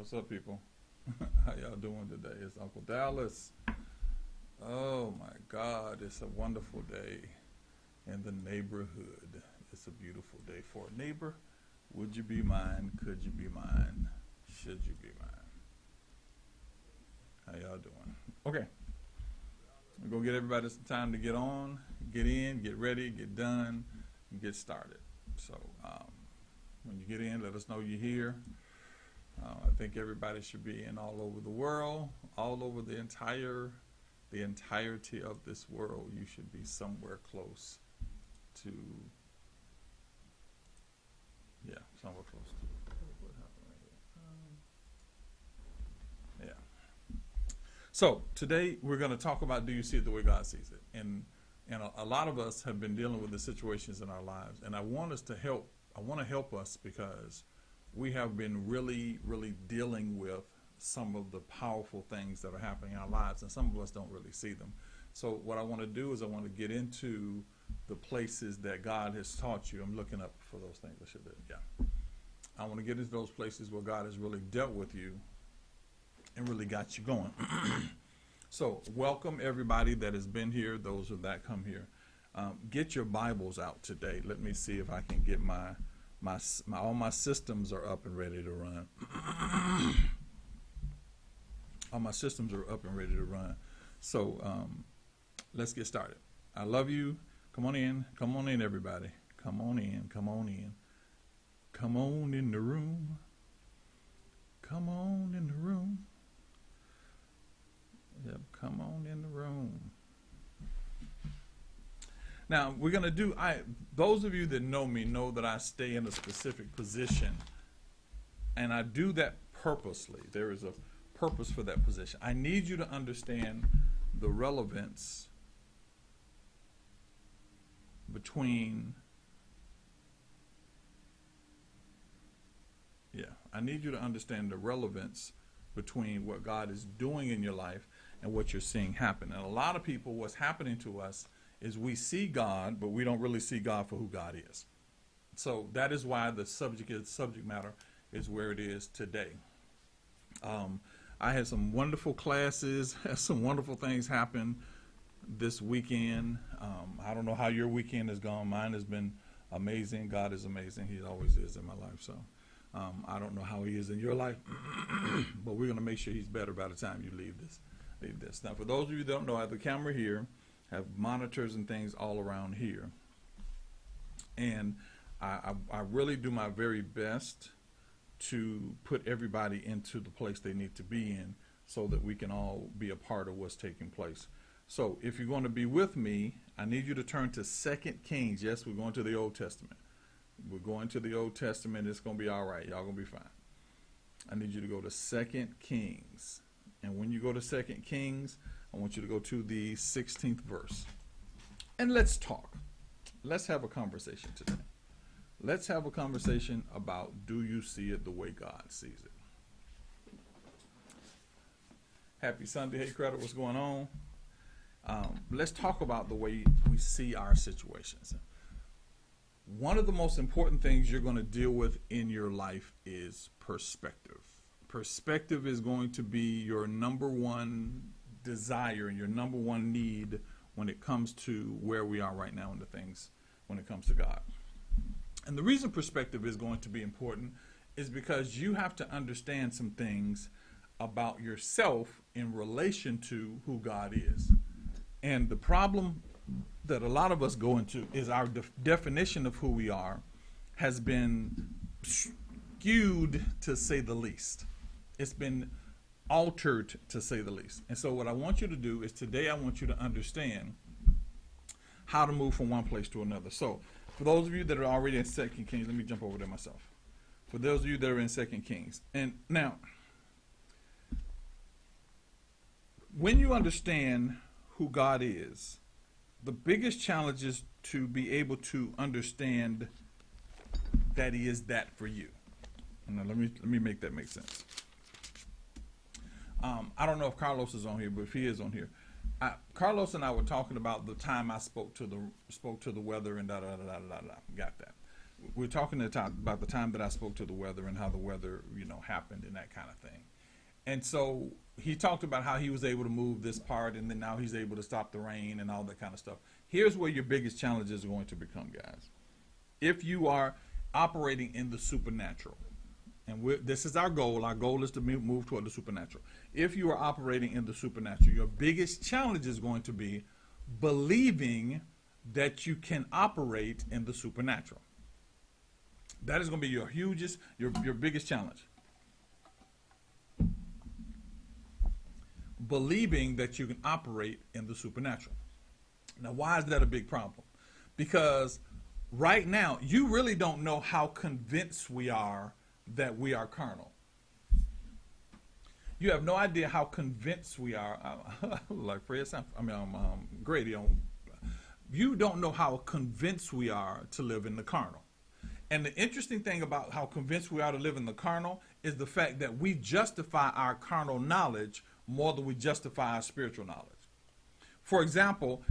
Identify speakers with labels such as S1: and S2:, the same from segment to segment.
S1: What's up, people? How y'all doing today? It's Uncle Dallas. Oh my God, it's a wonderful day in the neighborhood. It's a beautiful day for a neighbor. Would you be mine? Could you be mine? Should you be mine? How y'all doing? Okay. We're going to get everybody some time to get on, get in, get ready, get done, and get started. So when you get in, let us know you're here. I think everybody should be in all over the world, all over the entirety of this world. You should be somewhere close to, somewhere close to. What happened right here? Yeah. So today we're going to talk about, do you see it the way God sees it? And a lot of us have been dealing with the situations in our lives, and I want to help us because we have been really dealing with some of the powerful things that are happening in our lives, and some of us don't really see them. So what I want to do is I want to get into the places that God has taught you. I'm looking up for those things. I should do. Yeah. I want to get into those places where God has really dealt with you and really got you going. So welcome everybody that has been here, those that come here. Get your Bibles out today. Let me see if I can get all my systems are up and ready to run. All my systems are up and ready to run. So let's get started. I love you. Come on in. Come on in, everybody. Come on in. Come on in. Come on in the room. Come on in the room. Yep, come on in the room. Now, we're going to do, those of you that know me know that I stay in a specific position, and I do that purposely. There is a purpose for that position. I need you to understand the relevance between, I need you to understand the relevance between what God is doing in your life and what you're seeing happen. And a lot of people, what's happening to us is we see God, but we don't really see God for who God is. So that is why the subject matter is where it is today. I had some wonderful classes, had some wonderful things happen this weekend. I don't know how your weekend has gone. Mine has been amazing. God is amazing. He always is in my life. So I don't know how he is in your life, but we're going to make sure he's better by the time you leave this. Now, for those of you that don't know, I have the camera here, have monitors and things all around here. And I really do my very best to put everybody into the place they need to be in so that we can all be a part of what's taking place. So if you're going to be with me, I need you to turn to 2 Kings. Yes, we're going to the Old Testament. We're going to the Old Testament. It's going to be all right. Y'all going to be fine. I need you to go to 2 Kings. And when you go to 2 Kings, I want you to go to the 16th verse. And let's talk. Let's have a conversation today. Let's have a conversation about, do you see it the way God sees it? Happy Sunday. Hey, Credit, what's going on? Let's talk about the way we see our situations. One of the most important things you're going to deal with in your life is perspective. Perspective is going to be your number one desire and your number one need when it comes to where we are right now in the things when it comes to God. And the reason perspective is going to be important is because you have to understand some things about yourself in relation to who God is. And the problem that a lot of us go into is our definition of who we are has been skewed, to say the least. It's been altered, to say the least. And so what I want you to do is today I want you to understand how to move from one place to another. So for those of you that are already in 2 Kings, let me jump over there myself. For those of you that are in 2 Kings. And now, when you understand who God is, the biggest challenge is to be able to understand that he is that for you. Now let me make that make sense. I don't know if Carlos is on here, but if he is on here, Carlos and I were talking about the time I spoke to the weather and da da da da da da. Got that. we're talking about the time that I spoke to the weather and how the weather, happened and that kind of thing. And so he talked about how he was able to move this part, and then now he's able to stop the rain and all that kind of stuff. Here's where your biggest challenges are going to become, guys. If you are operating in the supernatural, and this is our goal. Our goal is to move toward the supernatural. If you are operating in the supernatural, your biggest challenge is going to be believing that you can operate in the supernatural. That is going to be your biggest challenge. Believing that you can operate in the supernatural. Now, why is that a big problem? Because right now, you really don't know how convinced we are that we are carnal. You have no idea how convinced we are. Like Fred, Grady. You don't know how convinced we are to live in the carnal. And the interesting thing about how convinced we are to live in the carnal is the fact that we justify our carnal knowledge more than we justify our spiritual knowledge. For example,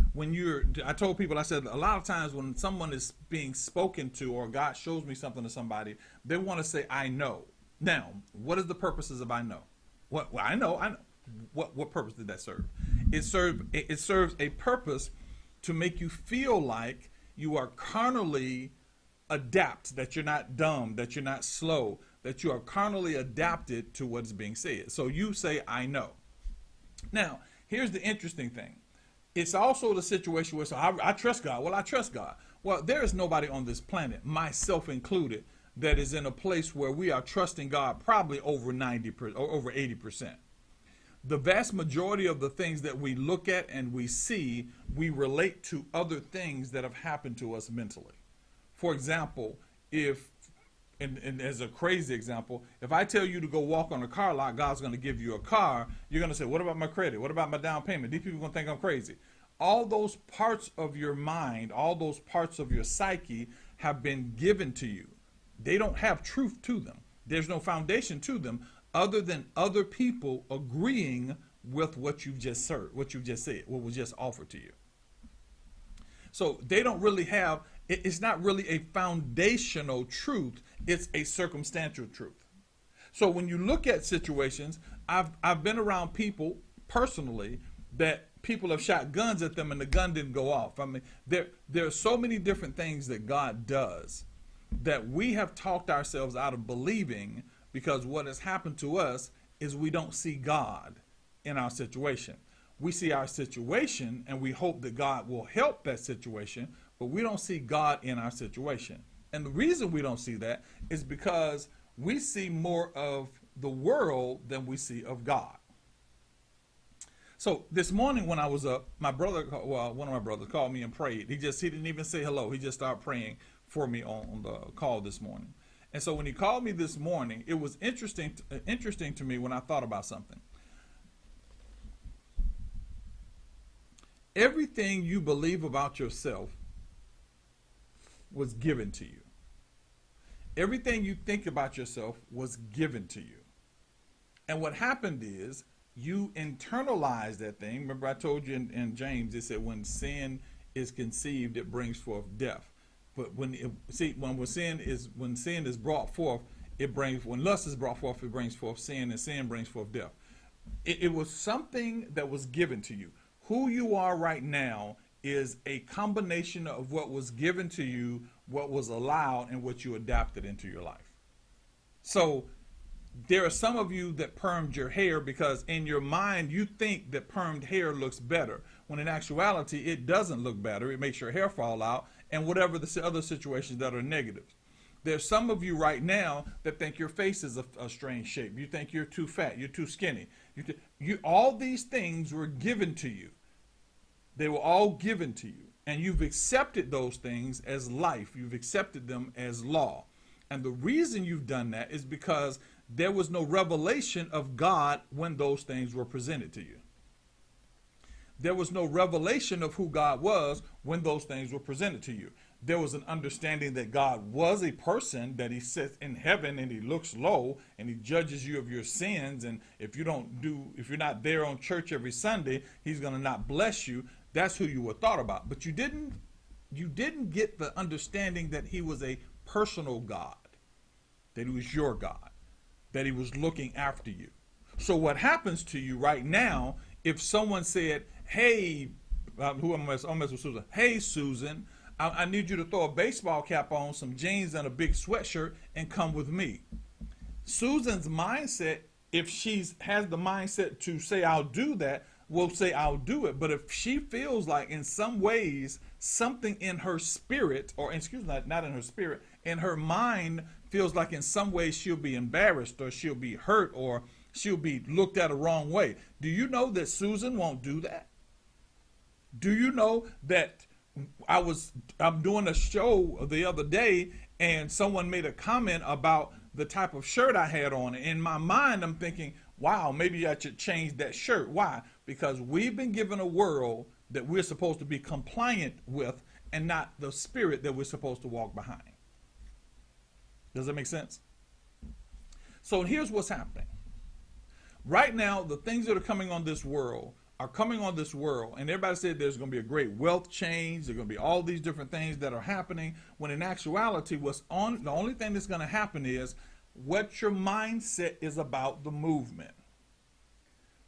S1: I told people, I said, a lot of times when someone is being spoken to or God shows me something to somebody, they want to say, I know. Now, what is the purposes of I know? Well, I know. What purpose did that serve? It serves a purpose to make you feel like you are carnally adapt, that you're not dumb, that you're not slow, that you are carnally adapted to what's being said. So you say, I know. Now, here's the interesting thing. It's also the situation where I trust God. Well, I trust God. Well, there is nobody on this planet, myself included, that is in a place where we are trusting God probably over 90% or over 80%. The vast majority of the things that we look at and we see, we relate to other things that have happened to us mentally. For example, and as a crazy example, if I tell you to go walk on a car lot, God's going to give you a car, you're going to say, what about my credit? What about my down payment? These people are going to think I'm crazy. All those parts of your mind, all those parts of your psyche have been given to you. They don't have truth to them. There's no foundation to them other than other people agreeing with what you've just said, what was just offered to you. So they don't really have, it's not really a foundational truth, it's a circumstantial truth. So when you look at situations, I've been around people personally that people have shot guns at them and the gun didn't go off. I mean, there are so many different things that God does that we have talked ourselves out of believing, because what has happened to us is we don't see God in our situation. We see our situation and we hope that God will help that situation, but we don't see God in our situation. And the reason we don't see that is because we see more of the world than we see of God. So this morning when I was up, one of my brothers called me and prayed. He didn't even say hello. He just started praying for me on the call this morning. And so when he called me this morning, it was interesting to me when I thought about something. Everything you believe about yourself was given to you. Everything you think about yourself was given to you. And what happened is you internalize that thing. Remember I told you in James, it said when sin is conceived, it brings forth death. But when sin is brought forth, when lust is brought forth, it brings forth sin, and sin brings forth death. It was something that was given to you. Who you are right now is a combination of what was given to you, what was allowed, and what you adapted into your life. So there are some of you that permed your hair because in your mind you think that permed hair looks better, when in actuality it doesn't look better. It makes your hair fall out and whatever the other situations that are negative. There's some of you right now that think your face is a strange shape. You think you're too fat, you're too skinny. All these things were given to you. They were all given to you. And you've accepted those things as life. You've accepted them as law. And the reason you've done that is because there was no revelation of God when those things were presented to you. There was no revelation of who God was when those things were presented to you. There was an understanding that God was a person, that he sits in heaven and he looks low and he judges you of your sins. And if you're not there on church every Sunday, he's going to not bless you. That's who you were thought about. But you didn't get the understanding that he was a personal God, that he was your God, that he was looking after you. So what happens to you right now, if someone said, hey, who am I messing with Susan? Hey, Susan, I need you to throw a baseball cap on, some jeans, and a big sweatshirt and come with me. Susan's mindset, if she has the mindset to say, I'll do that, will say, I'll do it. But if she feels like in some ways, something in her spirit, or excuse me, not in her spirit, in her mind feels like in some way she'll be embarrassed or she'll be hurt or she'll be looked at a wrong way. Do you know that Susan won't do that? Do you know that I'm doing a show the other day and someone made a comment about the type of shirt I had on. In my mind, I'm thinking, wow, maybe I should change that shirt. Why? Because we've been given a world that we're supposed to be compliant with and not the spirit that we're supposed to walk behind. Does that make sense? So here's what's happening. Right now, the things that are coming on this world are coming on this world, and everybody said there's going to be a great wealth change, there's going to be all these different things that are happening, when in actuality, the only thing that's going to happen is what your mindset is about the movement.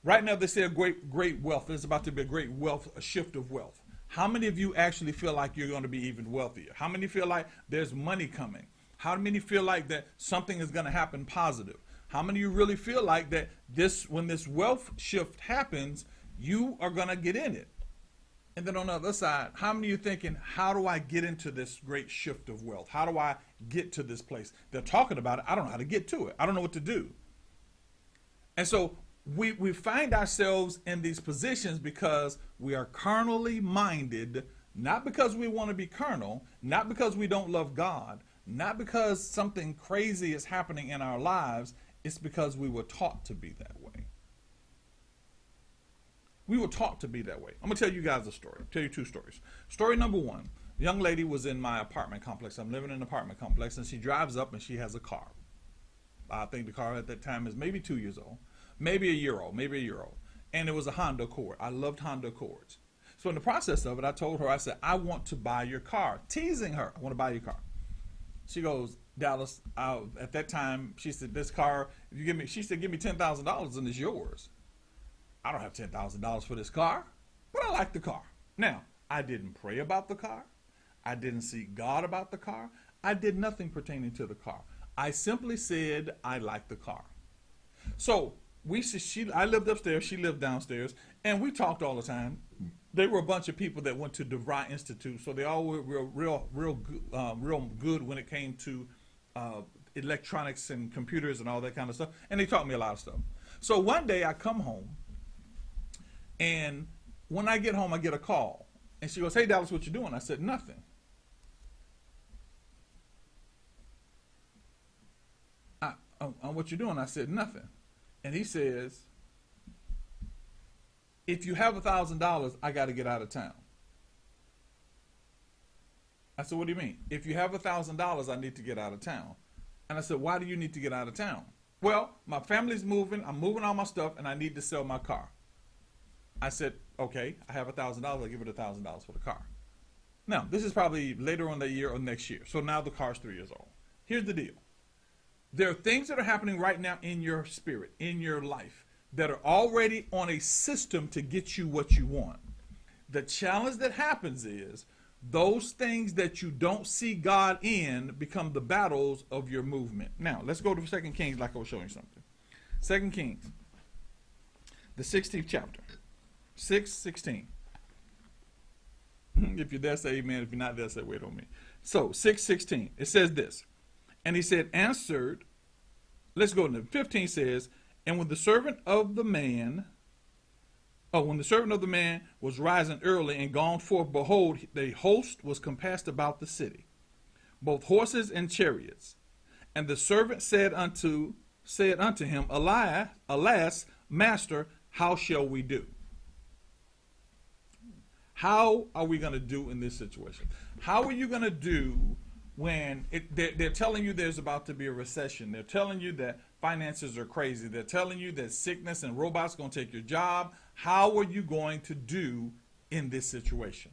S1: Right now, they say a great wealth. There's about to be a shift of wealth. How many of you actually feel like you're going to be even wealthier? How many feel like there's money coming? How many feel like that something is going to happen positive? How many of you really feel like that when this wealth shift happens, you are going to get in it? And then on the other side, how many of you thinking, how do I get into this great shift of wealth? How do I get to this place? They're talking about it. I don't know how to get to it. I don't know what to do. And so we find ourselves in these positions because we are carnally minded, not because we want to be carnal, not because we don't love God, not because something crazy is happening in our lives. It's because we were taught to be that way. We were taught to be that way. I'm going to tell you guys a story. I'll tell you two stories. Story number one, a young lady was in my apartment complex. I'm living in an apartment complex, and she drives up and she has a car. I think the car at that time is maybe 2 years old, maybe a year old. And it was a Honda Accord. I loved Honda Accords. So in the process of it, I told her, I said, I want to buy your car. Teasing her, I want to buy your car. She goes, Dallas, at that time, she said, this car, if you give me, she said, give me $10,000 and it's yours. I don't have $10,000 for this car, but I like the car. Now, I didn't pray about the car. I didn't seek God about the car. I did nothing pertaining to the car. I simply said, I like the car. So I lived upstairs, she lived downstairs, and we talked all the time. They were a bunch of people that went to DeVry Institute, so they all were real good when it came to electronics and computers and all that kind of stuff, and they taught me a lot of stuff. So one day I come home, and when I get home, I get a call, and she goes, hey, Dallas, what you doing? I said, nothing. What you doing? I said, nothing. And he says, if you have $1,000, I got to get out of town. I said, what do you mean? If you have $1,000, I need to get out of town. And I said, why do you need to get out of town? Well, my family's moving. I'm moving all my stuff, and I need to sell my car. I said, okay, I have $1,000. I'll give it $1,000 for the car. Now, this is probably later on that year or next year. So now the car's 3 years old. Here's the deal. There are things that are happening right now in your spirit, in your life, that are already on a system to get you what you want. The challenge that happens is those things that you don't see God in become the battles of your movement. Now, let's go to 2 Kings like I was showing you something. 2 Kings, the 16th chapter, 6:16. If you're there, say amen. If you're not there, say wait on me. So, 6:16, it says this. And he said, answered, let's go to 15 says, and when the servant of the man was rising early and gone forth, behold, the host was compassed about the city, both horses and chariots. And the servant said unto him, Alas, master, how shall we do? How are we going to do in this situation? How are you going to do when they're telling you there's about to be a recession? They're telling you that finances are crazy. They're telling you that sickness and robots are going to take your job. How are you going to do in this situation?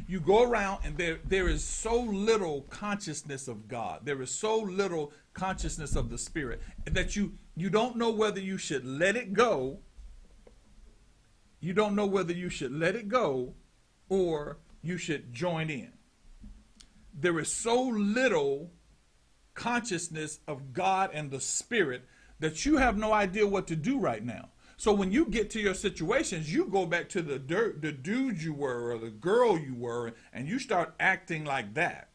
S1: You go around and there is so little consciousness of God. There is so little consciousness of the Spirit that you don't know whether you should let it go. You don't know whether you should let it go or you should join in. There is so little consciousness of God and the Spirit that you have no idea what to do right now. So when you get to your situations, you go back to the dude you were or the girl you were, and you start acting like that.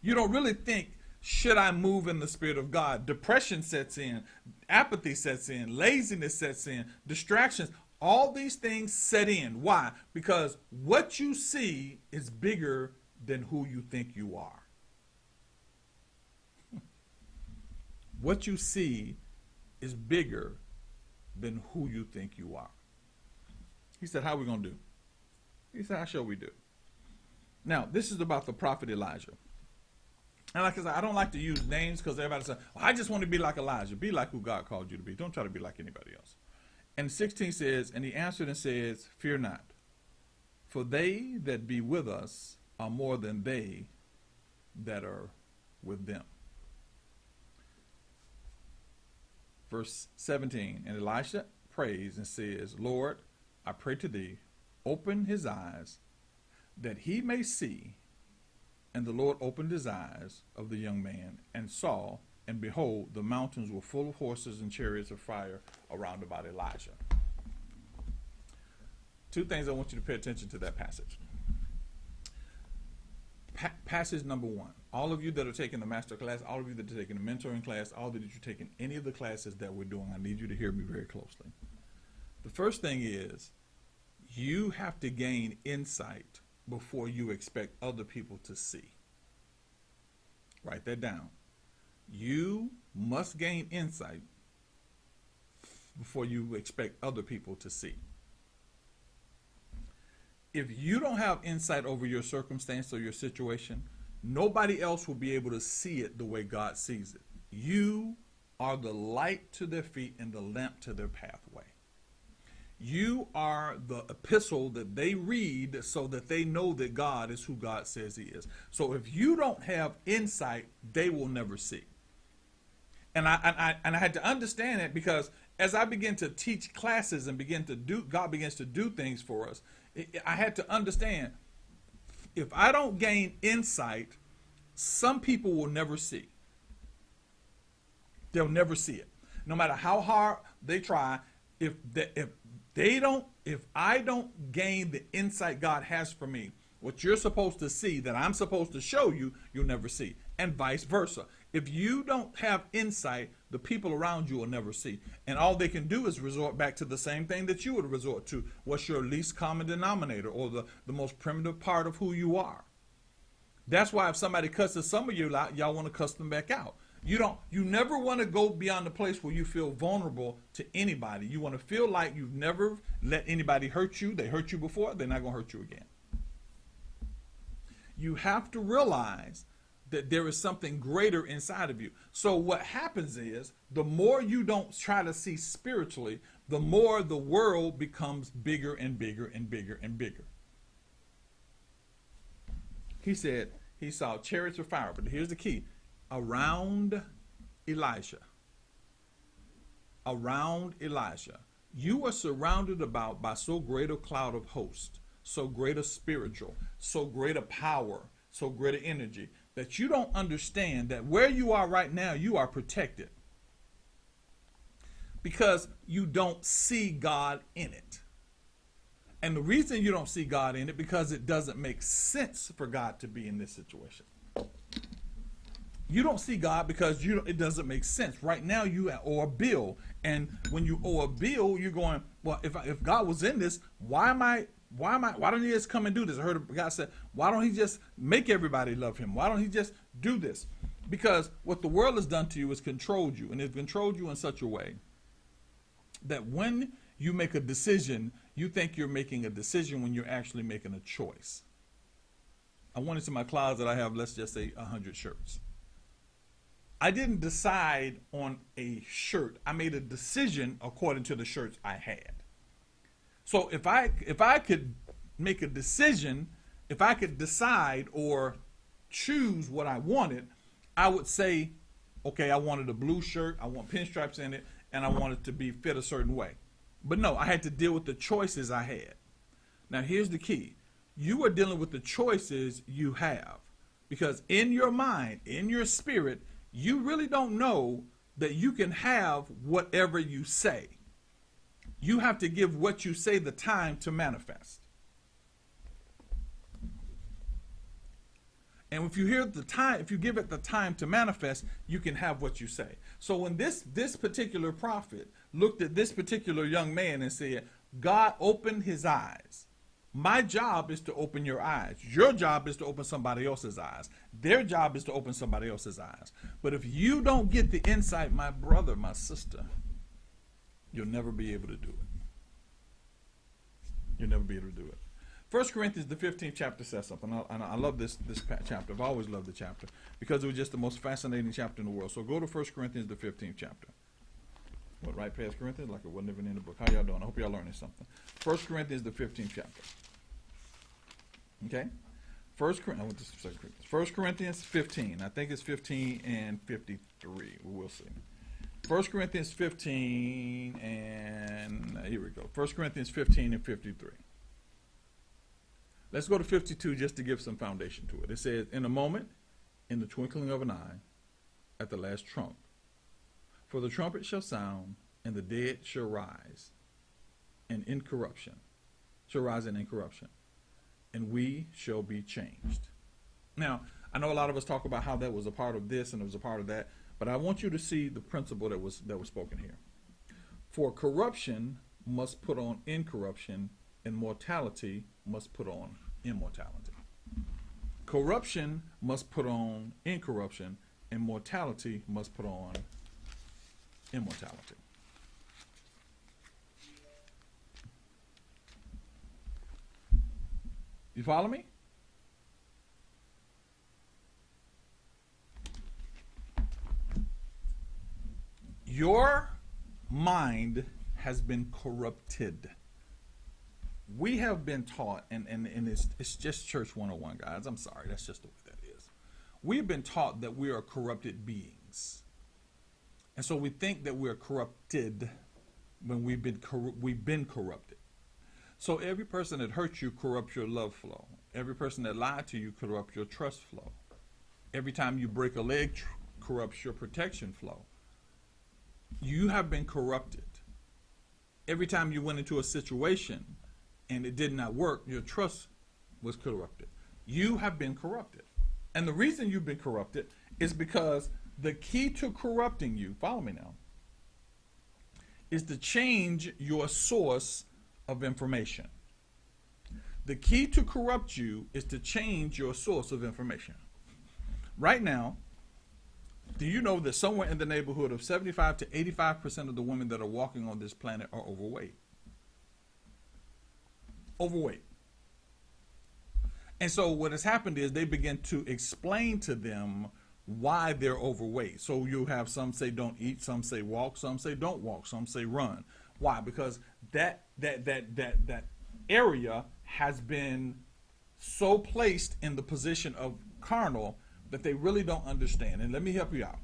S1: You don't really think, should I move in the Spirit of God? Depression sets in, apathy sets in, laziness sets in, distractions. All these things set in. Why? Because what you see is bigger than who you think you are. What you see is bigger than who you think you are. He said, how are we going to do? He said, how shall we do? Now, this is about the prophet Elijah. And like I said, I don't like to use names because everybody says, well, I just want to be like Elijah. Be like who God called you to be. Don't try to be like anybody else. And 16 says, and he answered and says, fear not, for they that be with us are more than they that are with them. Verse 17, and Elisha prays and says, Lord, I pray to thee, open his eyes that he may see. And the Lord opened his eyes of the young man and saw, and behold, the mountains were full of horses and chariots of fire around about Elijah. Two things I want you to pay attention to that passage. Passage number one. All of you that are taking the master class, all of you that are taking the mentoring class, all of you that are taking any of the classes that we're doing, I need you to hear me very closely. The first thing is you have to gain insight before you expect other people to see. Write that down. You must gain insight before you expect other people to see. If you don't have insight over your circumstance or your situation, nobody else will be able to see it the way God sees it. You are the light to their feet and the lamp to their pathway. You are the epistle that they read so that they know that God is who God says he is. So if you don't have insight, they will never see. And I had to understand it because as I begin to teach classes and God begins to do things for us, I had to understand, if I don't gain insight, some people will never see. They'll never see it. No matter how hard they try, if I don't gain the insight God has for me, what you're supposed to see, that I'm supposed to show you, you'll never see. And vice versa. If you don't have insight, the people around you will never see. And all they can do is resort back to the same thing that you would resort to. What's your least common denominator, or the most primitive part of who you are? That's why if somebody cusses some of you out, y'all want to cuss them back out. You never want to go beyond the place where you feel vulnerable to anybody. You want to feel like you've never let anybody hurt you. They hurt you before, they're not going to hurt you again. You have to realize that there is something greater inside of you. So what happens is, the more you don't try to see spiritually, the more the world becomes bigger and bigger and bigger and bigger. He said he saw chariots of fire, but here's the key. Around Elisha. Around Elisha. You are surrounded about by so great a cloud of hosts, so great a spiritual, so great a power, so great an energy, that you don't understand that where you are right now, you are protected. Because you don't see God in it. And the reason you don't see God in it, because it doesn't make sense for God to be in this situation. You don't see God because it doesn't make sense. Right now you owe a bill. And when you owe a bill, you're going, well, if God was in this, why don't he just come and do this? I heard God say, why don't he just make everybody love him? Why don't he just do this? Because what the world has done to you is controlled you. And it's controlled you in such a way that when you make a decision, you think you're making a decision when you're actually making a choice. I went into my closet, I have, let's just say, 100 shirts. I didn't decide on a shirt. I made a decision according to the shirts I had. So if I could make a decision, if I could decide or choose what I wanted, I would say, okay, I wanted a blue shirt, I want pinstripes in it, and I want it to be fit a certain way. But no, I had to deal with the choices I had. Now here's the key. You are dealing with the choices you have. Because in your mind, in your spirit, you really don't know that you can have whatever you say. You have to give what you say the time to manifest. And if you give it the time to manifest, you can have what you say. So when this particular prophet looked at this particular young man and said, God opened his eyes. My job is to open your eyes. Your job is to open somebody else's eyes. Their job is to open somebody else's eyes. But if you don't get the insight, my brother, my sister, you'll never be able to do it. You'll never be able to do it. 1 Corinthians, the 15th chapter says something. And I love this chapter. I've always loved the chapter because it was just the most fascinating chapter in the world. So go to 1 Corinthians, the 15th chapter. What, right past Corinthians? Like it wasn't even in the book. How y'all doing? I hope y'all learning something. 1 Corinthians, the 15th chapter. Okay? 1 Corinthians 15. I think it's 15 and 53. We'll see. 1 Corinthians 15 and here we go. 1 Corinthians 15 and 53. Let's go to 52 just to give some foundation to it. It says, in a moment, in the twinkling of an eye, at the last trump, for the trumpet shall sound, and the dead shall rise, and incorruption shall rise in incorruption, and we shall be changed. Now, I know a lot of us talk about how that was a part of this and it was a part of that, but I want you to see the principle that was spoken here. For corruption must put on incorruption, and mortality must put on immortality. Corruption must put on incorruption, and mortality must put on immortality. You follow me? Your mind has been corrupted. We have been taught, and it's just church 101, guys. I'm sorry, that's just the way that is. We've been taught that we are corrupted beings. And so we think that we're corrupted when we've been corrupted. So every person that hurts you corrupts your love flow. Every person that lied to you corrupts your trust flow. Every time you break a leg corrupts your protection flow. You have been corrupted. Every time you went into a situation and it did not work, your trust was corrupted. You have been corrupted. And the reason you've been corrupted is because the key to corrupting you, follow me now, is to change your source of information. The key to corrupt you is to change your source of information. Right now, do you know that somewhere in the neighborhood of 75 to 85% of the women that are walking on this planet are overweight? Overweight. And so what has happened is they begin to explain to them why they're overweight. So you have some say don't eat, some say walk, some say don't walk, some say run. Why? Because that area has been so placed in the position of carnal that they really don't understand. And let me help you out.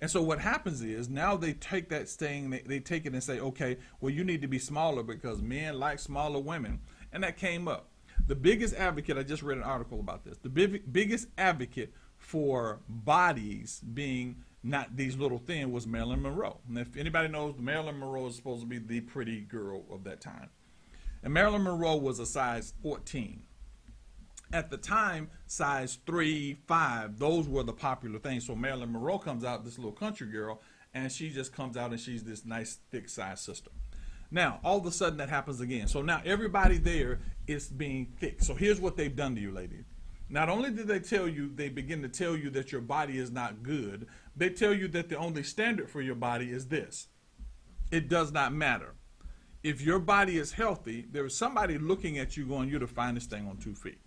S1: And so what happens is now they take that saying, they take it and say, okay, well, you need to be smaller because men like smaller women. And that came up. The biggest advocate, I just read an article about this, the biggest advocate for bodies being not these little thin was Marilyn Monroe. And if anybody knows, Marilyn Monroe is supposed to be the pretty girl of that time. And Marilyn Monroe was a size 14. At the time, size 3, 5, those were the popular things. So Marilyn Monroe comes out, this little country girl, and she just comes out and she's this nice, thick size sister. Now, all of a sudden that happens again. So now everybody there is being thick. So here's what they've done to you, ladies. Not only did they begin to tell you that your body is not good, they tell you that the only standard for your body is this. It does not matter. If your body is healthy, there is somebody looking at you going, you're the finest thing on 2 feet.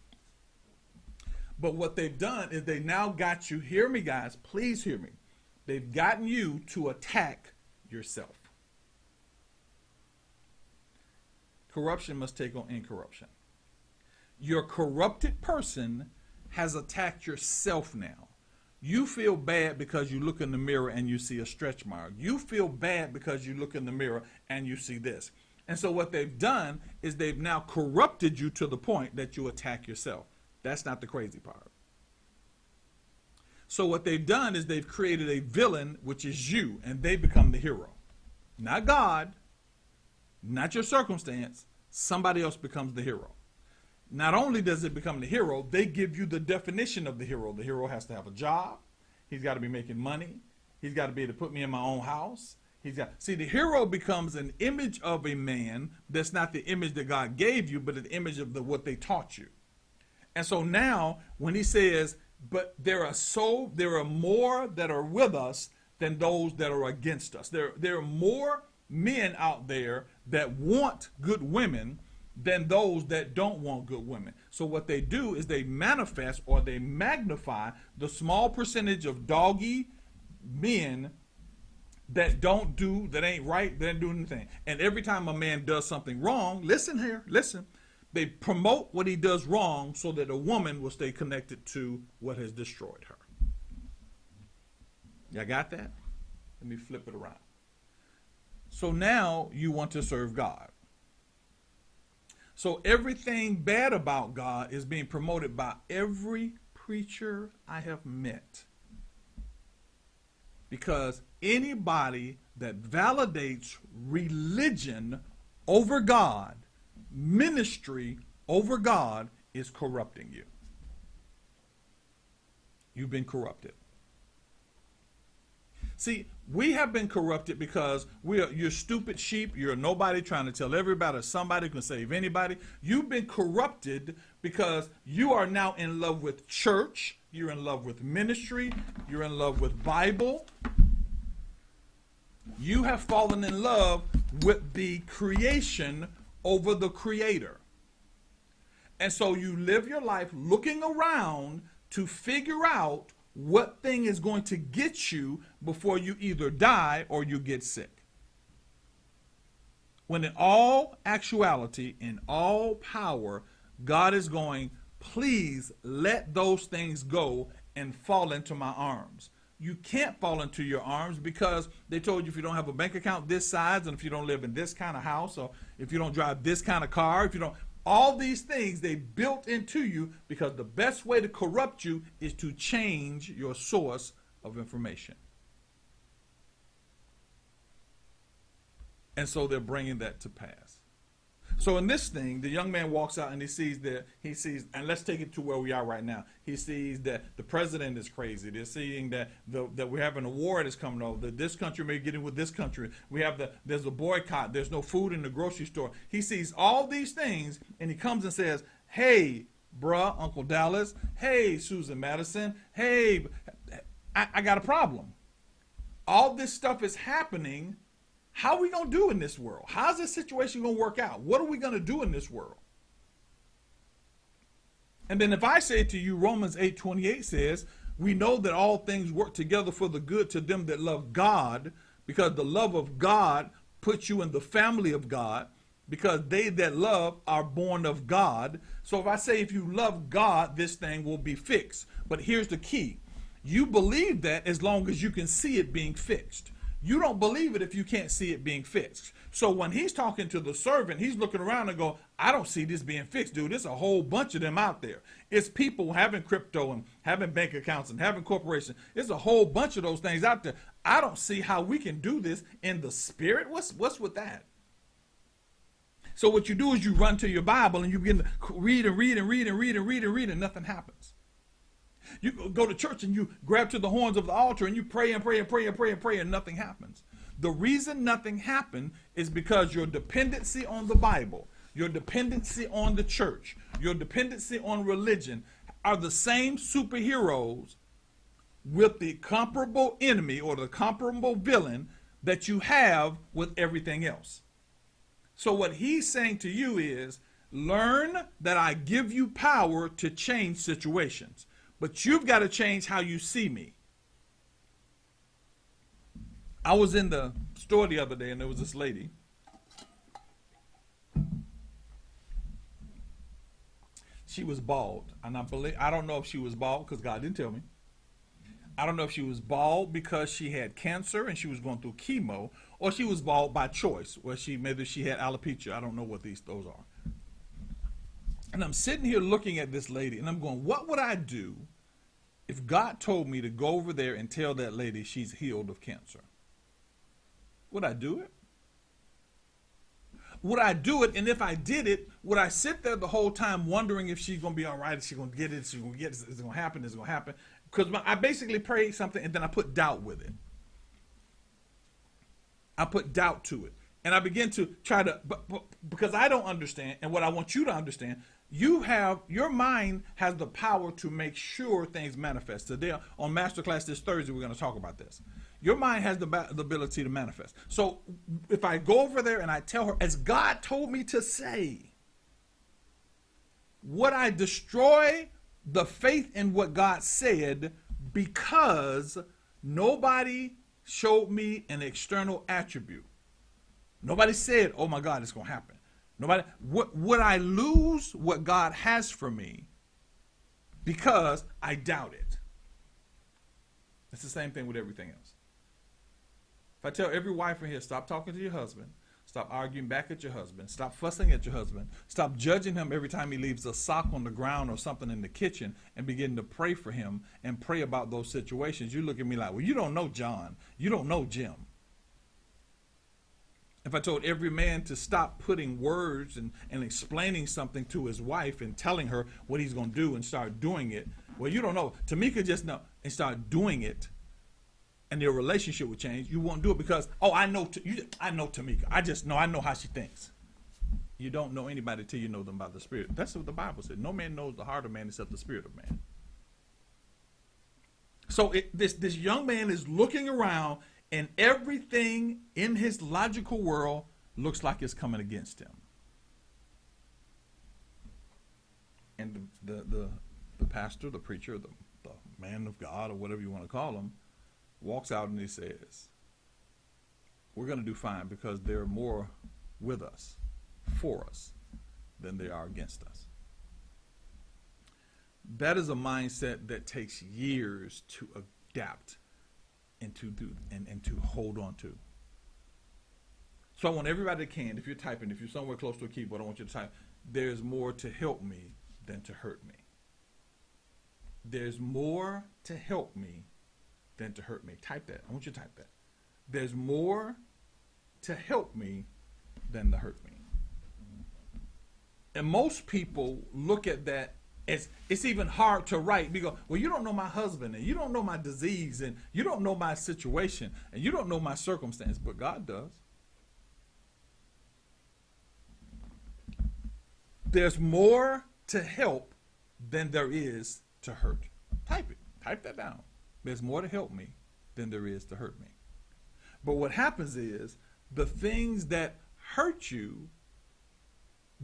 S1: But what they've done is they now got you, hear me guys, please hear me. They've gotten you to attack yourself. Corruption must take on incorruption. Your corrupted person has attacked yourself now. You feel bad because you look in the mirror and you see a stretch mark. You feel bad because you look in the mirror and you see this. And so what they've done is they've now corrupted you to the point that you attack yourself. That's not the crazy part. So what they've done is they've created a villain, which is you, and they become the hero. Not God, not your circumstance. Somebody else becomes the hero. Not only does it become the hero, they give you the definition of the hero. The hero has to have a job. He's got to be making money. He's got to be able to put me in my own house. See, the hero becomes an image of a man that's not the image that God gave you, but an image of what they taught you. And so now when he says, but there are more that are with us than those that are against us. There are more men out there that want good women than those that don't want good women. So what they do is they manifest or they magnify the small percentage of doggy men that ain't right, that ain't doing anything. And every time a man does something wrong, listen, they promote what he does wrong so that a woman will stay connected to what has destroyed her. Y'all got that? Let me flip it around. So now you want to serve God. So everything bad about God is being promoted by every preacher I have met. Because anybody that validates religion over God, ministry over God, is corrupting you. You've been corrupted. See, we have been corrupted because you're stupid sheep. You're nobody trying to tell everybody somebody can save anybody. You've been corrupted because you are now in love with church. You're in love with ministry. You're in love with Bible. You have fallen in love with the creation over the creator. And so you live your life looking around to figure out what thing is going to get you before you either die or you get sick. When in all actuality, in all power, God is going, please let those things go and fall into my arms. You can't fall into your arms because they told you if you don't have a bank account this size, and if you don't live in this kind of house, or if you don't drive this kind of car, if you don't, all these things they built into you, because the best way to corrupt you is to change your source of information. And so they're bringing that to pass. So in this thing, the young man walks out and he sees, and let's take it to where we are right now. He sees that the president is crazy. They're seeing that we're having a war that's coming over. That this country may get in with this country. There's a boycott. There's no food in the grocery store. He sees all these things and he comes and says, hey, bruh, Uncle Dallas. Hey, Susan Madison. Hey, I got a problem. All this stuff is happening. How are we going to do in this world? How's this situation going to work out? What are we going to do in this world? And then if I say to you, Romans 8:28 says, we know that all things work together for the good to them that love God, because the love of God puts you in the family of God, because they that love are born of God. So if I say if you love God, this thing will be fixed. But here's the key. You believe that as long as you can see it being fixed. You don't believe it if you can't see it being fixed. So when he's talking to the servant, he's looking around and go, I don't see this being fixed, dude. There's a whole bunch of them out there. It's people having crypto and having bank accounts and having corporations. There's a whole bunch of those things out there. I don't see how we can do this in the spirit. What's with that? So what you do is you run to your Bible and you begin to read and nothing happens. You go to church and you grab to the horns of the altar and you pray and nothing happens. The reason nothing happened is because your dependency on the Bible, your dependency on the church, your dependency on religion are the same superheroes with the comparable enemy or the comparable villain that you have with everything else. So what he's saying to you is, learn that I give you power to change situations. But you've got to change how you see me. I was in the store the other day and there was this lady. she was bald. And I don't know if she was bald because God didn't tell me. I don't know if she was bald because she had cancer and she was going through chemo, or she was bald by choice, where maybe she had alopecia. I don't know what those are. And I'm sitting here looking at this lady, and I'm going, what would I do if God told me to go over there and tell that lady she's healed of cancer? Would I do it? Would I do it? And if I did it, would I sit there the whole time wondering if she's going to be all right? Is she going to get it? Is she going to get it? Is it going to happen? Is it going to happen? Because I basically prayed something and then I put doubt with it. I put doubt to it. And I begin to try to, because I don't understand, and what I want you to understand, your mind has the power to make sure things manifest. Today on Masterclass this Thursday, we're going to talk about this. Your mind has the ability to manifest. So if I go over there and I tell her, as God told me to say, would I destroy the faith in what God said because nobody showed me an external attribute? Nobody said, oh my God, it's going to happen. Would I lose what God has for me because I doubt it? It's the same thing with everything else. If I tell every wife in here, stop talking to your husband, stop arguing back at your husband, stop fussing at your husband, stop judging him every time he leaves a sock on the ground or something in the kitchen, and begin to pray for him and pray about those situations, you look at me like, well, you don't know John. You don't know Jim. If I told every man to stop putting words and explaining something to his wife and telling her what he's going to do and start doing it, well, you don't know. Tamika just know and start doing it, and their relationship would change. You won't do it because, oh, I know Tamika. I know how she thinks. You don't know anybody till you know them by the Spirit. That's what the Bible said. No man knows the heart of man except the spirit of man. So this young man is looking around, and everything in his logical world looks like it's coming against him. And the pastor, the preacher, the man of God, or whatever you want to call him, walks out and he says, we're going to do fine because there are more with us, for us, than they are against us. That is a mindset that takes years to adapt and to do and to hold on to. So I want everybody that can, if you're typing, if you're somewhere close to a keyboard, I want you to type, there's more to help me than to hurt me. There's more to help me than to hurt me. Type that. I want you to type that. There's more to help me than to hurt me. And most people look at that as it's even hard to write because, well, you don't know my husband, and you don't know my disease, and you don't know my situation, and you don't know my circumstance, but God does. There's more to help than there is to hurt. Type it. Type that down. There's more to help me than there is to hurt me. But what happens is the things that hurt you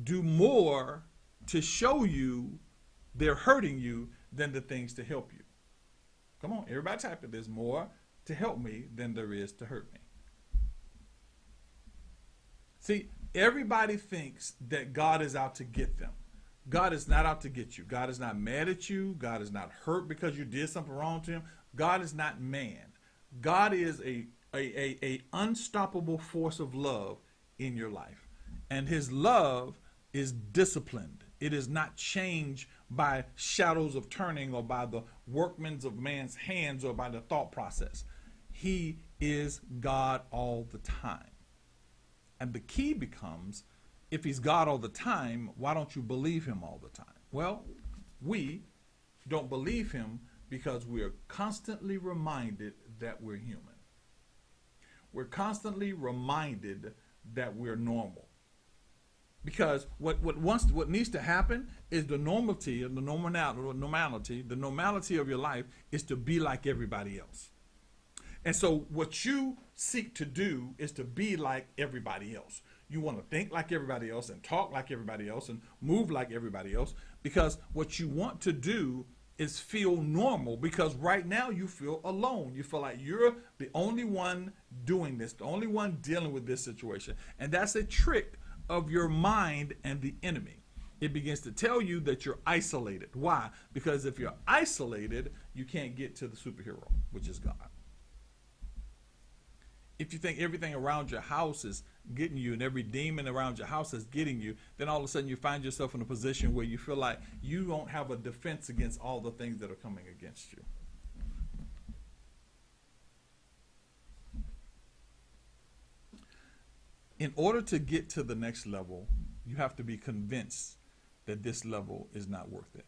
S1: do more to show you they're hurting you than the things to help you. Come on, everybody type it. There's more to help me than there is to hurt me. See, everybody thinks that God is out to get them. God is not out to get you. God is not mad at you. God is not hurt because you did something wrong to him. God is not man. God is a unstoppable force of love in your life. And his love is disciplined. It is not changed by shadows of turning or by the workings of man's hands or by the thought process. He is God all the time. And the key becomes, if he's God all the time, why don't you believe him all the time? Well, we don't believe him because we are constantly reminded that we're human. We're constantly reminded that we're normal. Because what needs to happen is the normality of the normality of your life is to be like everybody else. And so what you seek to do is to be like everybody else. You want to think like everybody else and talk like everybody else and move like everybody else, because what you want to do is feel normal, because right now you feel alone. You feel like you're the only one doing this, the only one dealing with this situation. And that's a trick of your mind and the enemy. It begins to tell you that you're isolated. Why? Because if you're isolated, you can't get to the superhero, which is God. If you think everything around your house is getting you and every demon around your house is getting you, then all of a sudden you find yourself in a position where you feel like you don't have a defense against all the things that are coming against you. In order to get to the next level, you have to be convinced that this level is not worth it.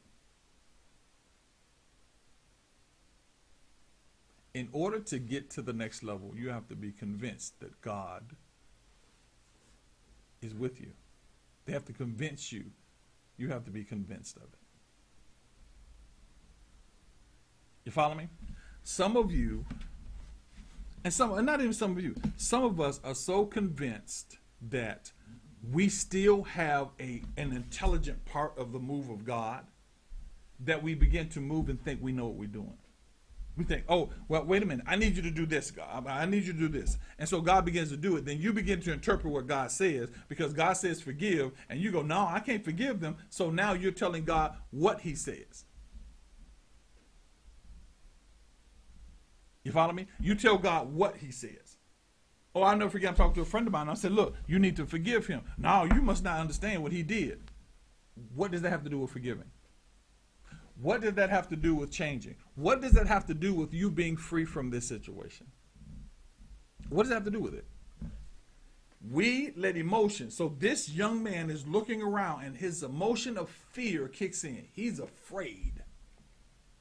S1: In order to get to the next level, you have to be convinced that God is with you. They have to convince you. You have to be convinced of it. You follow me? Some of you, and not even some of you, some of us are so convinced that we still have an intelligent part of the move of God that we begin to move and think we know what we're doing. We think, oh, well, wait a minute. I need you to do this, God. I need you to do this. And so God begins to do it. Then you begin to interpret what God says because God says forgive. And you go, no, I can't forgive them. So now you're telling God what he says. You follow me? You tell God what he says. Oh, I'll never forget. I'm talking to a friend of mine. I said, look, you need to forgive him. No, you must not understand what he did. What does that have to do with forgiving? What does that have to do with changing? What does that have to do with you being free from this situation? What does that have to do with it? We let emotion. So this young man is looking around and his emotion of fear kicks in. He's afraid.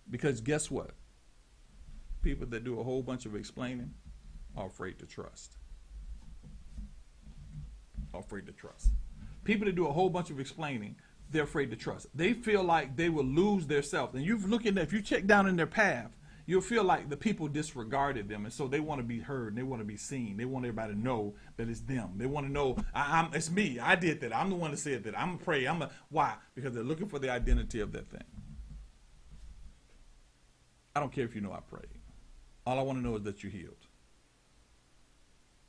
S1: Because guess what? People that do a whole bunch of explaining are afraid to trust. Are afraid to trust. People that do a whole bunch of explaining, they're afraid to trust. They feel like they will lose their self. And if you check down in their path, you'll feel like the people disregarded them. And so they want to be heard and they want to be seen. They want everybody to know that it's them. They want to know, it's me. I did that. I'm the one that said that. I'm going to pray. Why? Because they're looking for the identity of that thing. I don't care if you know I prayed. All I want to know is that you're healed.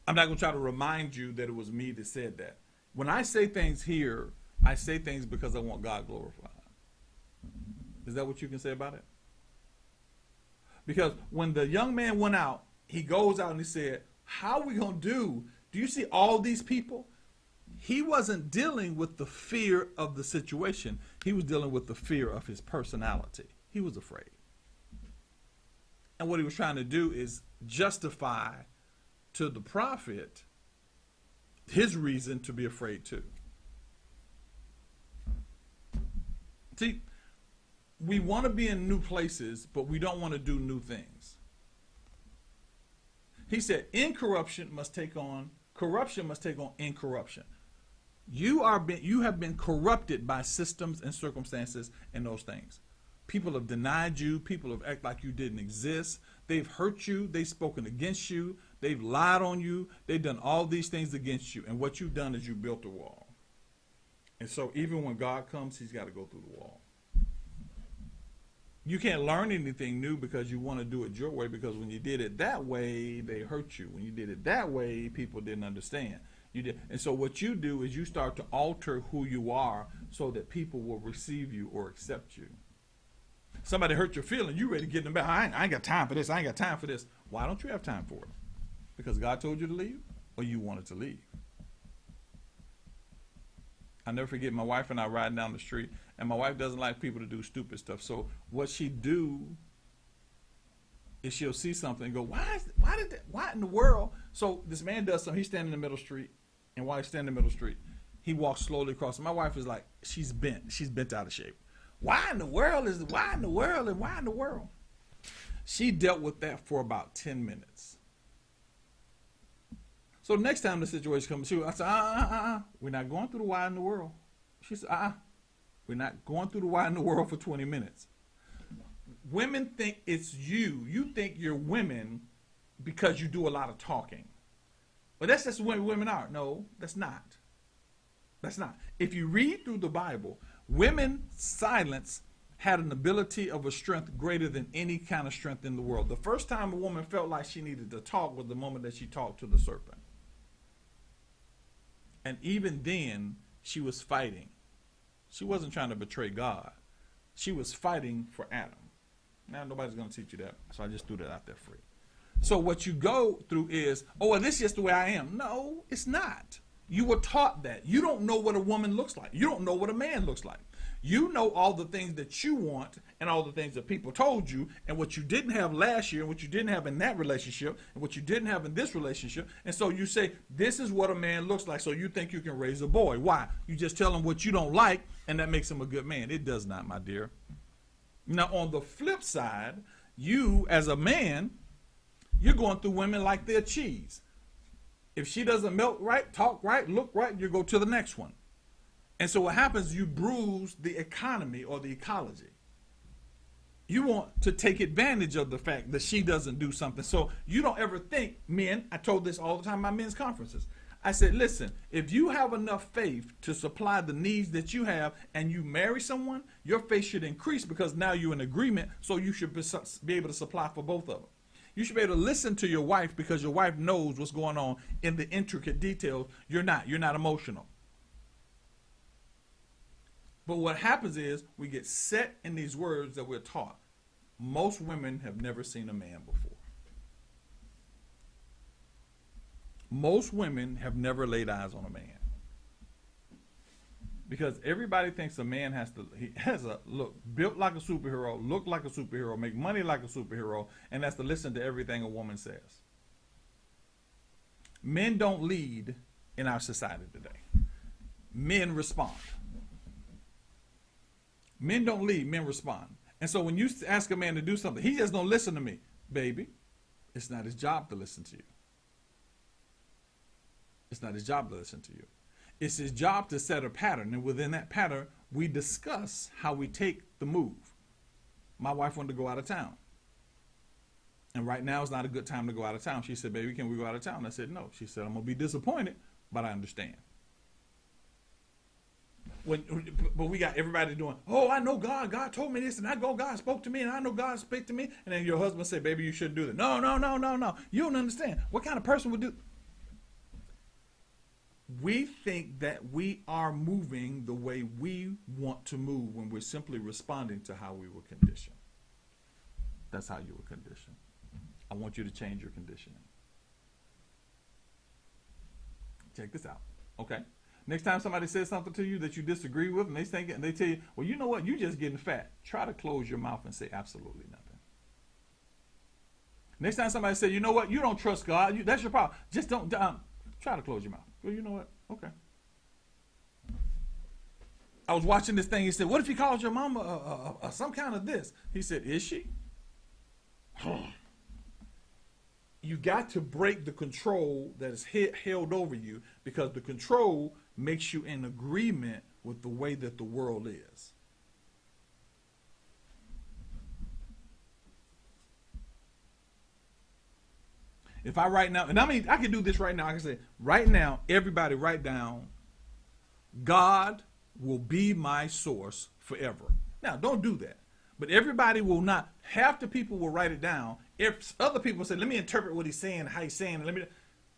S1: I'm not going to try to remind you that it was me that said that. When I say things here, I say things because I want God glorified. Is that what you can say about it? Because when the young man went out, he goes out and he said, how are we going to do? Do you see all these people? He wasn't dealing with the fear of the situation. He was dealing with the fear of his personality. He was afraid. And what he was trying to do is justify to the prophet his reason to be afraid too. See, we want to be in new places, but we don't want to do new things. He said, corruption must take on incorruption. You have been corrupted by systems and circumstances and those things. People have denied you. People have acted like you didn't exist. They've hurt you. They've spoken against you. They've lied on you. They've done all these things against you. And what you've done is you built a wall. And so even when God comes, he's got to go through the wall. You can't learn anything new because you want to do it your way, because when you did it that way, they hurt you. When you did it that way, people didn't understand. You did. And so what you do is you start to alter who you are so that people will receive you or accept you. Somebody hurt your feelings, you ready to get them back. I ain't got time for this. I ain't got time for this. Why don't you have time for it? Because God told you to leave, or you wanted to leave? I never forget, my wife and I riding down the street, and my wife doesn't like people to do stupid stuff. So what she do is she'll see something and go, why in the world? So this man does something. He's standing in the middle of the street, and while he's standing in the middle of the street, he walks slowly across. My wife is like, she's bent out of shape. Why in the world? She dealt with that for about 10 minutes. So next time the situation comes, I said, we're not going through the why in the world. She said, we're not going through the why in the world for 20 minutes. Women think it's you. You think you're women because you do a lot of talking. But that's just the way women are. No, that's not. That's not. If you read through the Bible, women's silence had an ability of a strength greater than any kind of strength in the world. The first time a woman felt like she needed to talk was the moment that she talked to the serpent. And even then, she was fighting. She wasn't trying to betray God. She was fighting for Adam. Now, nobody's going to teach you that, so I just threw that out there for you. So what you go through is, oh, well, this is just the way I am. No, it's not. You were taught that. You don't know what a woman looks like. You don't know what a man looks like. You know all the things that you want and all the things that people told you and what you didn't have last year and what you didn't have in that relationship and what you didn't have in this relationship. And so you say, this is what a man looks like, so you think you can raise a boy. Why? You just tell him what you don't like, and that makes him a good man. It does not, my dear. Now, on the flip side, you as a man, you're going through women like they're cheese. If she doesn't melt right, talk right, look right, you go to the next one. And so what happens, you bruise the economy or the ecology. You want to take advantage of the fact that she doesn't do something. So you don't ever think, men, I told this all the time at my men's conferences. I said, listen, if you have enough faith to supply the needs that you have and you marry someone, your faith should increase because now you're in agreement, so you should be able to supply for both of them. You should be able to listen to your wife because your wife knows what's going on in the intricate details. You're not emotional. But what happens is we get set in these words that we're taught. Most women have never seen a man before. Most women have never laid eyes on a man. Because everybody thinks a man he has a look, built like a superhero, look like a superhero, make money like a superhero, and that's to listen to everything a woman says. Men don't lead in our society today. Men respond. Men don't lead, men respond. And so when you ask a man to do something, he just don't listen to me. Baby, it's not his job to listen to you. It's not his job to listen to you. It's his job to set a pattern. And within that pattern, we discuss how we take the move. My wife wanted to go out of town. And right now is not a good time to go out of town. She said, baby, can we go out of town? I said, no. She said, I'm going to be disappointed, but I understand. But we got everybody doing, oh, I know God. God told me this, and I go, God spoke to me, and I know God spoke to me. And then your husband say, baby, you shouldn't do that. No. You don't understand. What kind of person would do? We think that we are moving the way we want to move when we're simply responding to how we were conditioned. That's how you were conditioned. I want you to change your conditioning. Check this out, okay? Next time somebody says something to you that you disagree with and they tell you, well, you know what, you're just getting fat. Try to close your mouth and say absolutely nothing. Next time somebody says, you know what, you don't trust God, that's your problem. Just don't, try to close your mouth. Well, you know what, okay. I was watching this thing, he said, what if he calls your mama some kind of this? He said, is she? You got to break the control that is held over you, because the control makes you in agreement with the way that the world is. If I write now, and I mean, I can do this right now. I can say, right now, everybody write down, God will be my source forever. Now, don't do that. But everybody will not, half the people will write it down. If other people say, let me interpret what he's saying, how he's saying, let me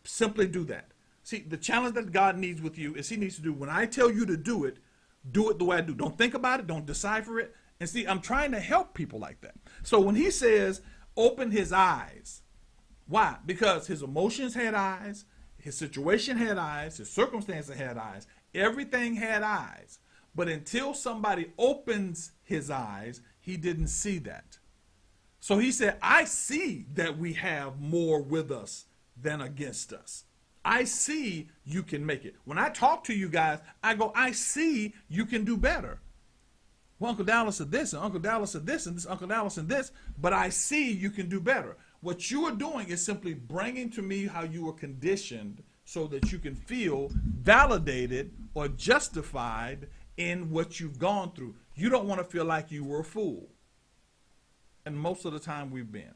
S1: simply do that. See, the challenge that God needs with you is he needs to do, when I tell you to do it the way I do. Don't think about it, don't decipher it. And see, I'm trying to help people like that. So when he says, open his eyes, why? Because his emotions had eyes, his situation had eyes, his circumstances had eyes, everything had eyes. But until somebody opens his eyes, he didn't see that. So he said, I see that we have more with us than against us. I see you can make it. When I talk to you guys, I go, I see you can do better. Well, Uncle Dallas said this, and Uncle Dallas said this, and this Uncle Dallas said this, but I see you can do better. What you are doing is simply bringing to me how you were conditioned so that you can feel validated or justified in what you've gone through. You don't want to feel like you were a fool. And most of the time we've been.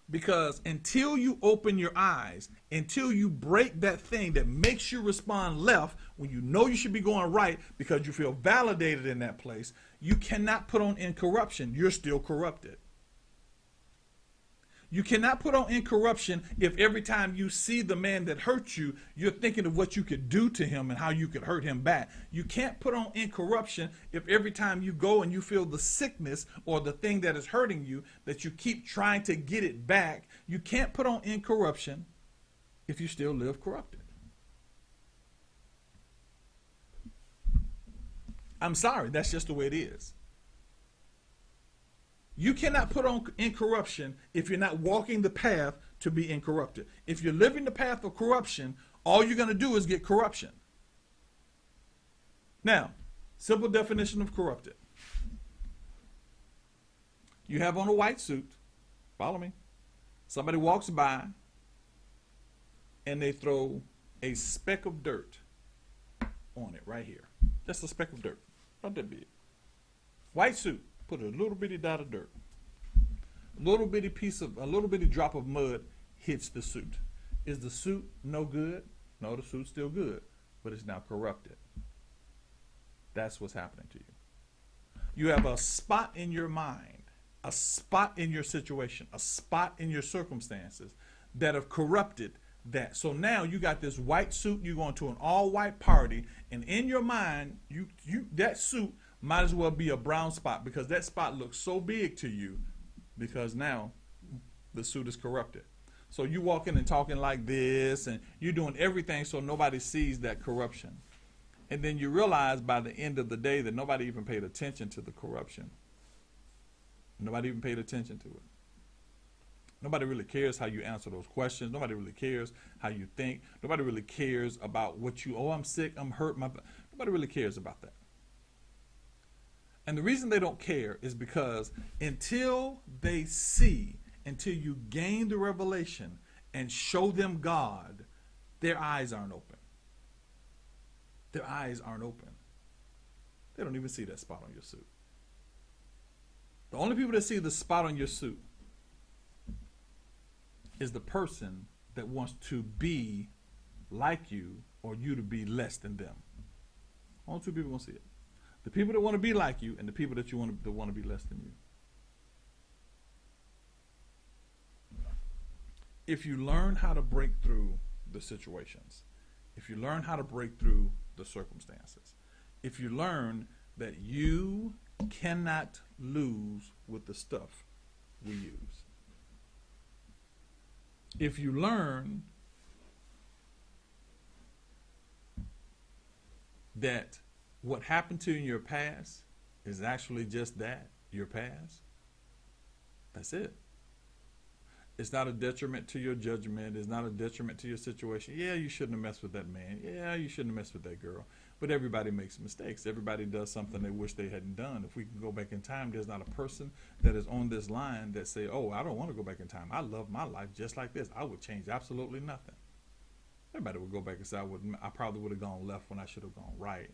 S1: Because until you open your eyes, until you break that thing that makes you respond left when you know you should be going right because you feel validated in that place, you cannot put on incorruption. You're still corrupted. You cannot put on incorruption if every time you see the man that hurt you, you're thinking of what you could do to him and how you could hurt him back. You can't put on incorruption if every time you go and you feel the sickness or the thing that is hurting you, that you keep trying to get it back. You can't put on incorruption if you still live corrupted. I'm sorry, that's just the way it is. You cannot put on incorruption if you're not walking the path to be incorrupted. If you're living the path of corruption, all you're going to do is get corruption. Now, simple definition of corrupted. You have on a white suit. Follow me. Somebody walks by and they throw a speck of dirt on it right here. Just a speck of dirt. Not that big. White suit. Put a little bitty dot of dirt. A little bitty drop of mud hits the suit. Is the suit no good? No, the suit's still good, but it's now corrupted. That's what's happening to you. You have a spot in your mind, a spot in your situation, a spot in your circumstances that have corrupted that. So now you got this white suit, you're going to an all-white party, and in your mind, that suit might as well be a brown spot because that spot looks so big to you because now the suit is corrupted. So you walk in and talking like this and you're doing everything so nobody sees that corruption. And then you realize by the end of the day that nobody even paid attention to the corruption. Nobody even paid attention to it. Nobody really cares how you answer those questions. Nobody really cares how you think. Nobody really cares about what you, I'm sick, I'm hurt. Nobody really cares about that. And the reason they don't care is because until you gain the revelation and show them God, their eyes aren't open. Their eyes aren't open. They don't even see that spot on your suit. The only people that see the spot on your suit is the person that wants to be like you or you to be less than them. Only two people gonna see it. The people that want to be like you and the people that want to be less than you. If you learn how to break through the situations, if you learn how to break through the circumstances, if you learn that you cannot lose with the stuff we use, if you learn that what happened to you in your past is actually just that, your past, that's it. It's not a detriment to your judgment. It's not a detriment to your situation. Yeah, you shouldn't have messed with that man. Yeah, you shouldn't have messed with that girl. But everybody makes mistakes. Everybody does something they wish they hadn't done. If we can go back in time, there's not a person that is on this line that say, oh, I don't want to go back in time. I love my life just like this. I would change absolutely nothing. Everybody would go back and say, I probably would have gone left when I should have gone right.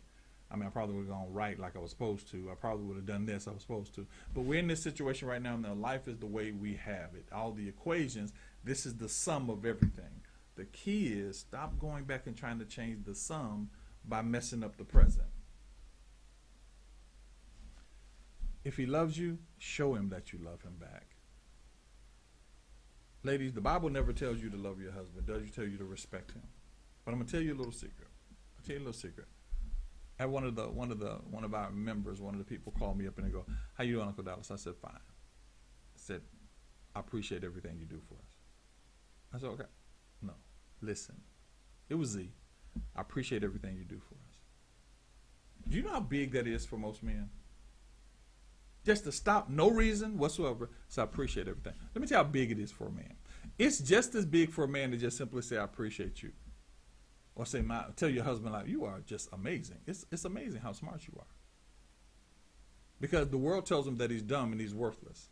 S1: I mean, I probably would have gone right like I was supposed to. I probably would have done this I was supposed to. But we're in this situation right now, and life is the way we have it. All the equations, this is the sum of everything. The key is stop going back and trying to change the sum by messing up the present. If he loves you, show him that you love him back. Ladies, the Bible never tells you to love your husband. It does tell you to respect him. But I'm going to tell you a little secret. I'll tell you a little secret. I had one of our members, one of the people called me up and they go, how you doing, Uncle Dallas? I said, fine. I said, I appreciate everything you do for us. I said, okay. No, listen. It was Z. I appreciate everything you do for us. Do you know how big that is for most men? Just to stop, no reason whatsoever, so I appreciate everything. Let me tell you how big it is for a man. It's just as big for a man to just simply say, I appreciate you. Or say, tell your husband, like, you are just amazing. It's amazing how smart you are. Because the world tells him that he's dumb and he's worthless.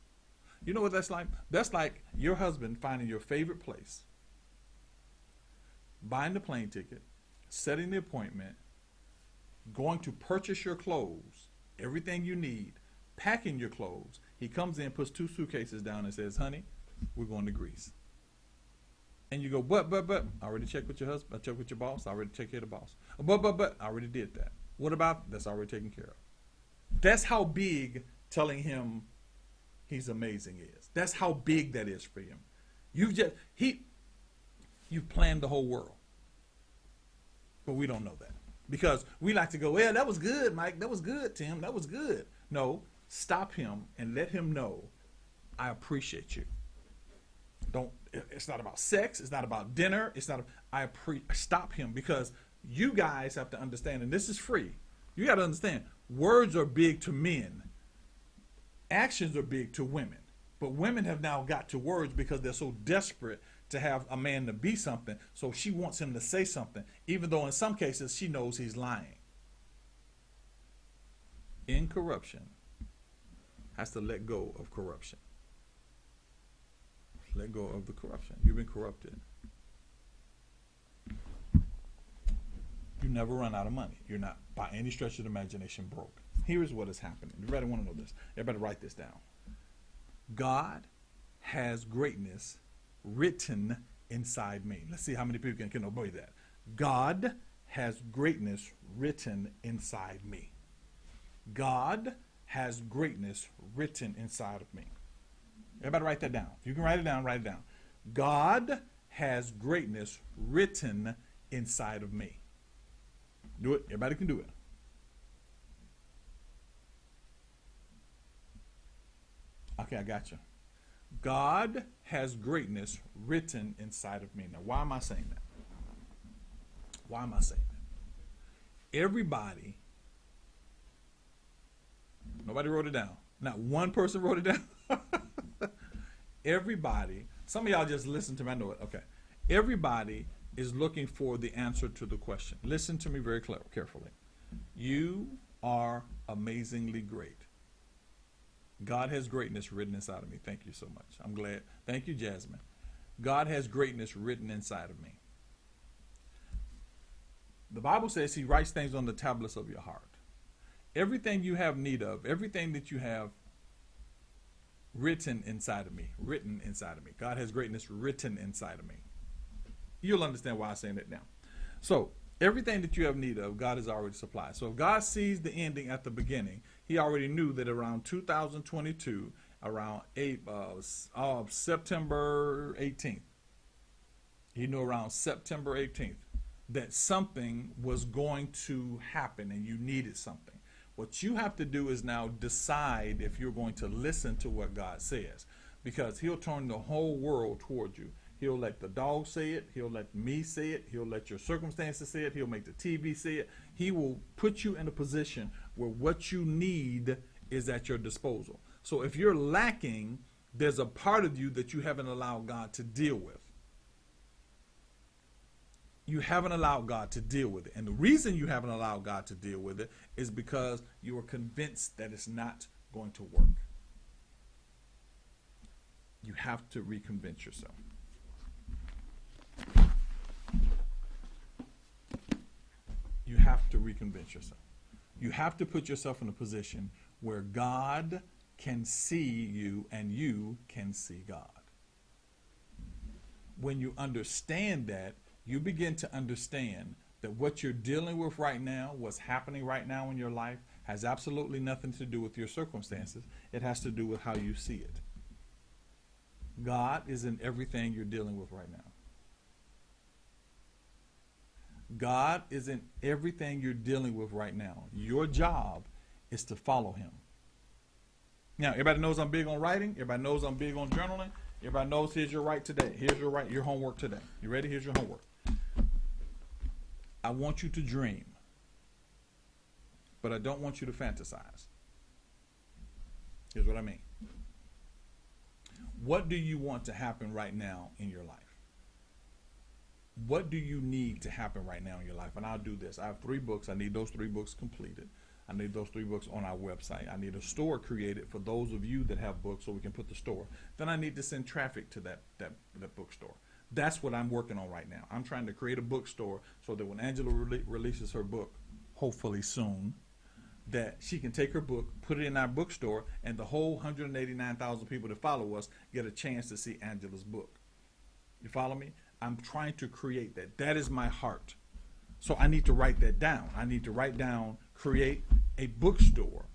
S1: You know what that's like? That's like your husband finding your favorite place, buying the plane ticket, setting the appointment, going to purchase your clothes, everything you need, packing your clothes. He comes in, puts 2 suitcases down and says, honey, we're going to Greece. And you go, but, I already checked with your husband. I checked with your boss. I already checked with the boss. But, I already did that. What about, that's already taken care of. That's how big telling him he's amazing is. That's how big that is for him. You've planned the whole world. But we don't know that. Because we like to go, well, that was good, Mike. That was good, Tim. That was good. No, stop him and let him know I appreciate you. It's not about sex. It's not about dinner. It's not. Stop him, because you guys have to understand, and this is free. You got to understand, words are big to men. Actions are big to women. But women have now got to words because they're so desperate to have a man to be something. So she wants him to say something, even though in some cases she knows he's lying. In corruption has to let go of corruption. Let go of the corruption. You've been corrupted. You never run out of money. You're not, by any stretch of the imagination, broke. Here's what is happening. Everybody want to know this. Everybody write this down. God has greatness written inside me. Let's see how many people can obey that. God has greatness written inside me. God has greatness written inside of me. Everybody write that down. If you can write it down, write it down. God has greatness written inside of me. Do it. Everybody can do it. Okay, I got you. God has greatness written inside of me. Now, why am I saying that? Why am I saying that? Everybody, nobody wrote it down. Not one person wrote it down. Everybody, some of y'all just listen to me. I know it. Okay. Everybody is looking for the answer to the question. Listen to me very carefully. You are amazingly great. God has greatness written inside of me. Thank you so much. I'm glad. Thank you, Jasmine. God has greatness written inside of me. The Bible says he writes things on the tablets of your heart. Everything you have need of, everything that you have written inside of me. God has greatness written inside of me. You'll understand why I'm saying that now. So, everything that you have need of, God has already supplied. So if God sees the ending at the beginning, he already knew that around 2022, around September 18th, he knew around September 18th that something was going to happen and you needed something. What you have to do is now decide if you're going to listen to what God says, because he'll turn the whole world toward you. He'll let the dog say it. He'll let me say it. He'll let your circumstances say it. He'll make the TV say it. He will put you in a position where what you need is at your disposal. So if you're lacking, there's a part of you that you haven't allowed God to deal with. You haven't allowed God to deal with it. And the reason you haven't allowed God to deal with it is because you are convinced that it's not going to work. You have to reconvince yourself. You have to reconvince yourself. You have to put yourself in a position where God can see you and you can see God. When you understand that, you begin to understand that what you're dealing with right now, what's happening right now in your life, has absolutely nothing to do with your circumstances. It has to do with how you see it. God is in everything you're dealing with right now. God is in everything you're dealing with right now. Your job is to follow him. Now, everybody knows I'm big on writing. Everybody knows I'm big on journaling. Everybody knows here's your right today. Here's your homework today. You ready? Here's your homework. I want you to dream, but I don't want you to fantasize. Here's what I mean. What do you want to happen right now in your life? What do you need to happen right now in your life? And I'll do this. I have 3 books. I need those 3 books completed. I need those 3 books on our website. I need a store created for those of you that have books so we can put the store. Then I need to send traffic to that bookstore. That's what I'm working on right now. I'm trying to create a bookstore so that when Angela releases her book, hopefully soon, that she can take her book, put it in our bookstore, and the whole 189,000 people that follow us get a chance to see Angela's book. You follow me? I'm trying to create that. That is my heart. So I need to write that down. I need to write down, create a bookstore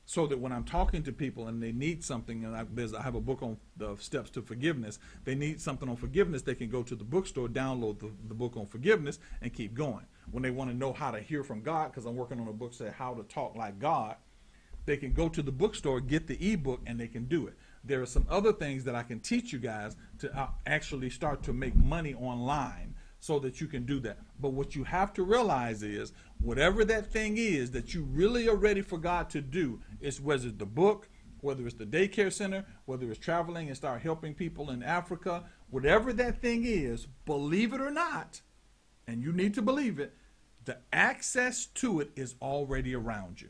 S1: So that when I'm talking to people and they need something, and I have a book on the steps to forgiveness, they need something on forgiveness, they can go to the bookstore, download the book on forgiveness, and keep going. When they want to know how to hear from God, because I'm working on a book saying how to talk like God, they can go to the bookstore, get the ebook, and they can do it. There are some other things that I can teach you guys to actually start to make money online so that you can do that. But what you have to realize is whatever that thing is that you really are ready for God to do, is whether it's the book, whether it's the daycare center, whether it's traveling and start helping people in Africa, whatever that thing is, believe it or not, and you need to believe it, the access to it is already around you.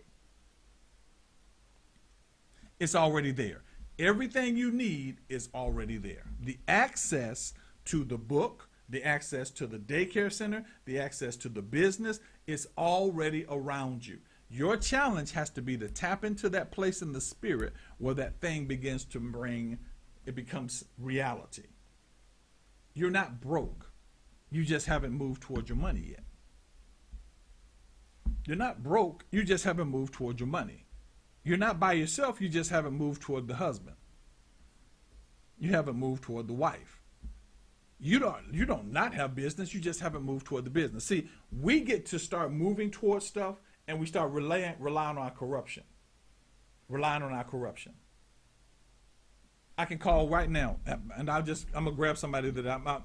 S1: It's already there. Everything you need is already there. The access to the book, the access to the daycare center, the access to the business is already around you. Your challenge has to be to tap into that place in the spirit where that thing begins to it becomes reality. You're not broke. You just haven't moved toward your money yet. You're not broke. You just haven't moved toward your money. You're not by yourself. You just haven't moved toward the husband. You haven't moved toward the wife. You don't not have business. You just haven't moved toward the business. See, we get to start moving towards stuff, and we start relying on our corruption. Relying on our corruption. I can call right now, and I'm gonna grab somebody that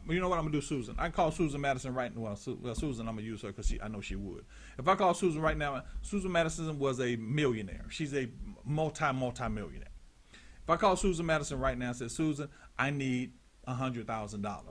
S1: you know what, I'm gonna do Susan. I can call Susan Madison right now. Well, Susan, I'm gonna use her because I know she would. If I call Susan right now, Susan Madison was a millionaire. She's a multi-millionaire. If I call Susan Madison right now and say, Susan, I need $100,000.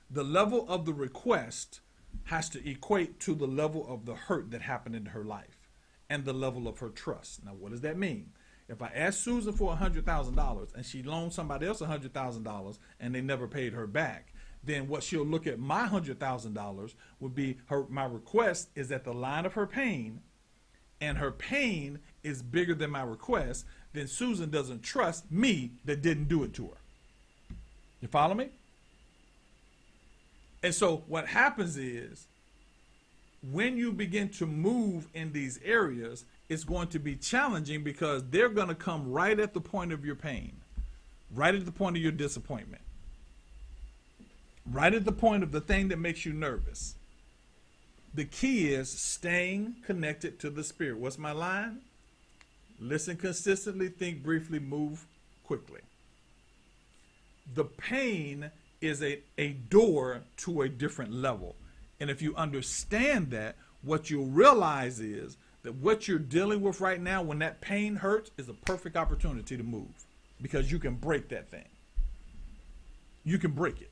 S1: The level of the request has to equate to the level of the hurt that happened in her life and the level of her trust. Now, what does that mean? If I ask Susan for $100,000 and she loaned somebody else $100,000 and they never paid her back, then what she'll look at my $100,000 would be my request is at the line of her pain, and her pain is bigger than my request. Then Susan doesn't trust me that didn't do it to her. You follow me? And so what happens is when you begin to move in these areas, it's going to be challenging because they're going to come right at the point of your pain, right at the point of your disappointment, right at the point of the thing that makes you nervous. The key is staying connected to the Spirit. What's my line? Listen consistently, think briefly, move quickly. The pain is a door to a different level. And if you understand that, what you'll realize is that what you're dealing with right now, when that pain hurts, is a perfect opportunity to move because you can break that thing. You can break it.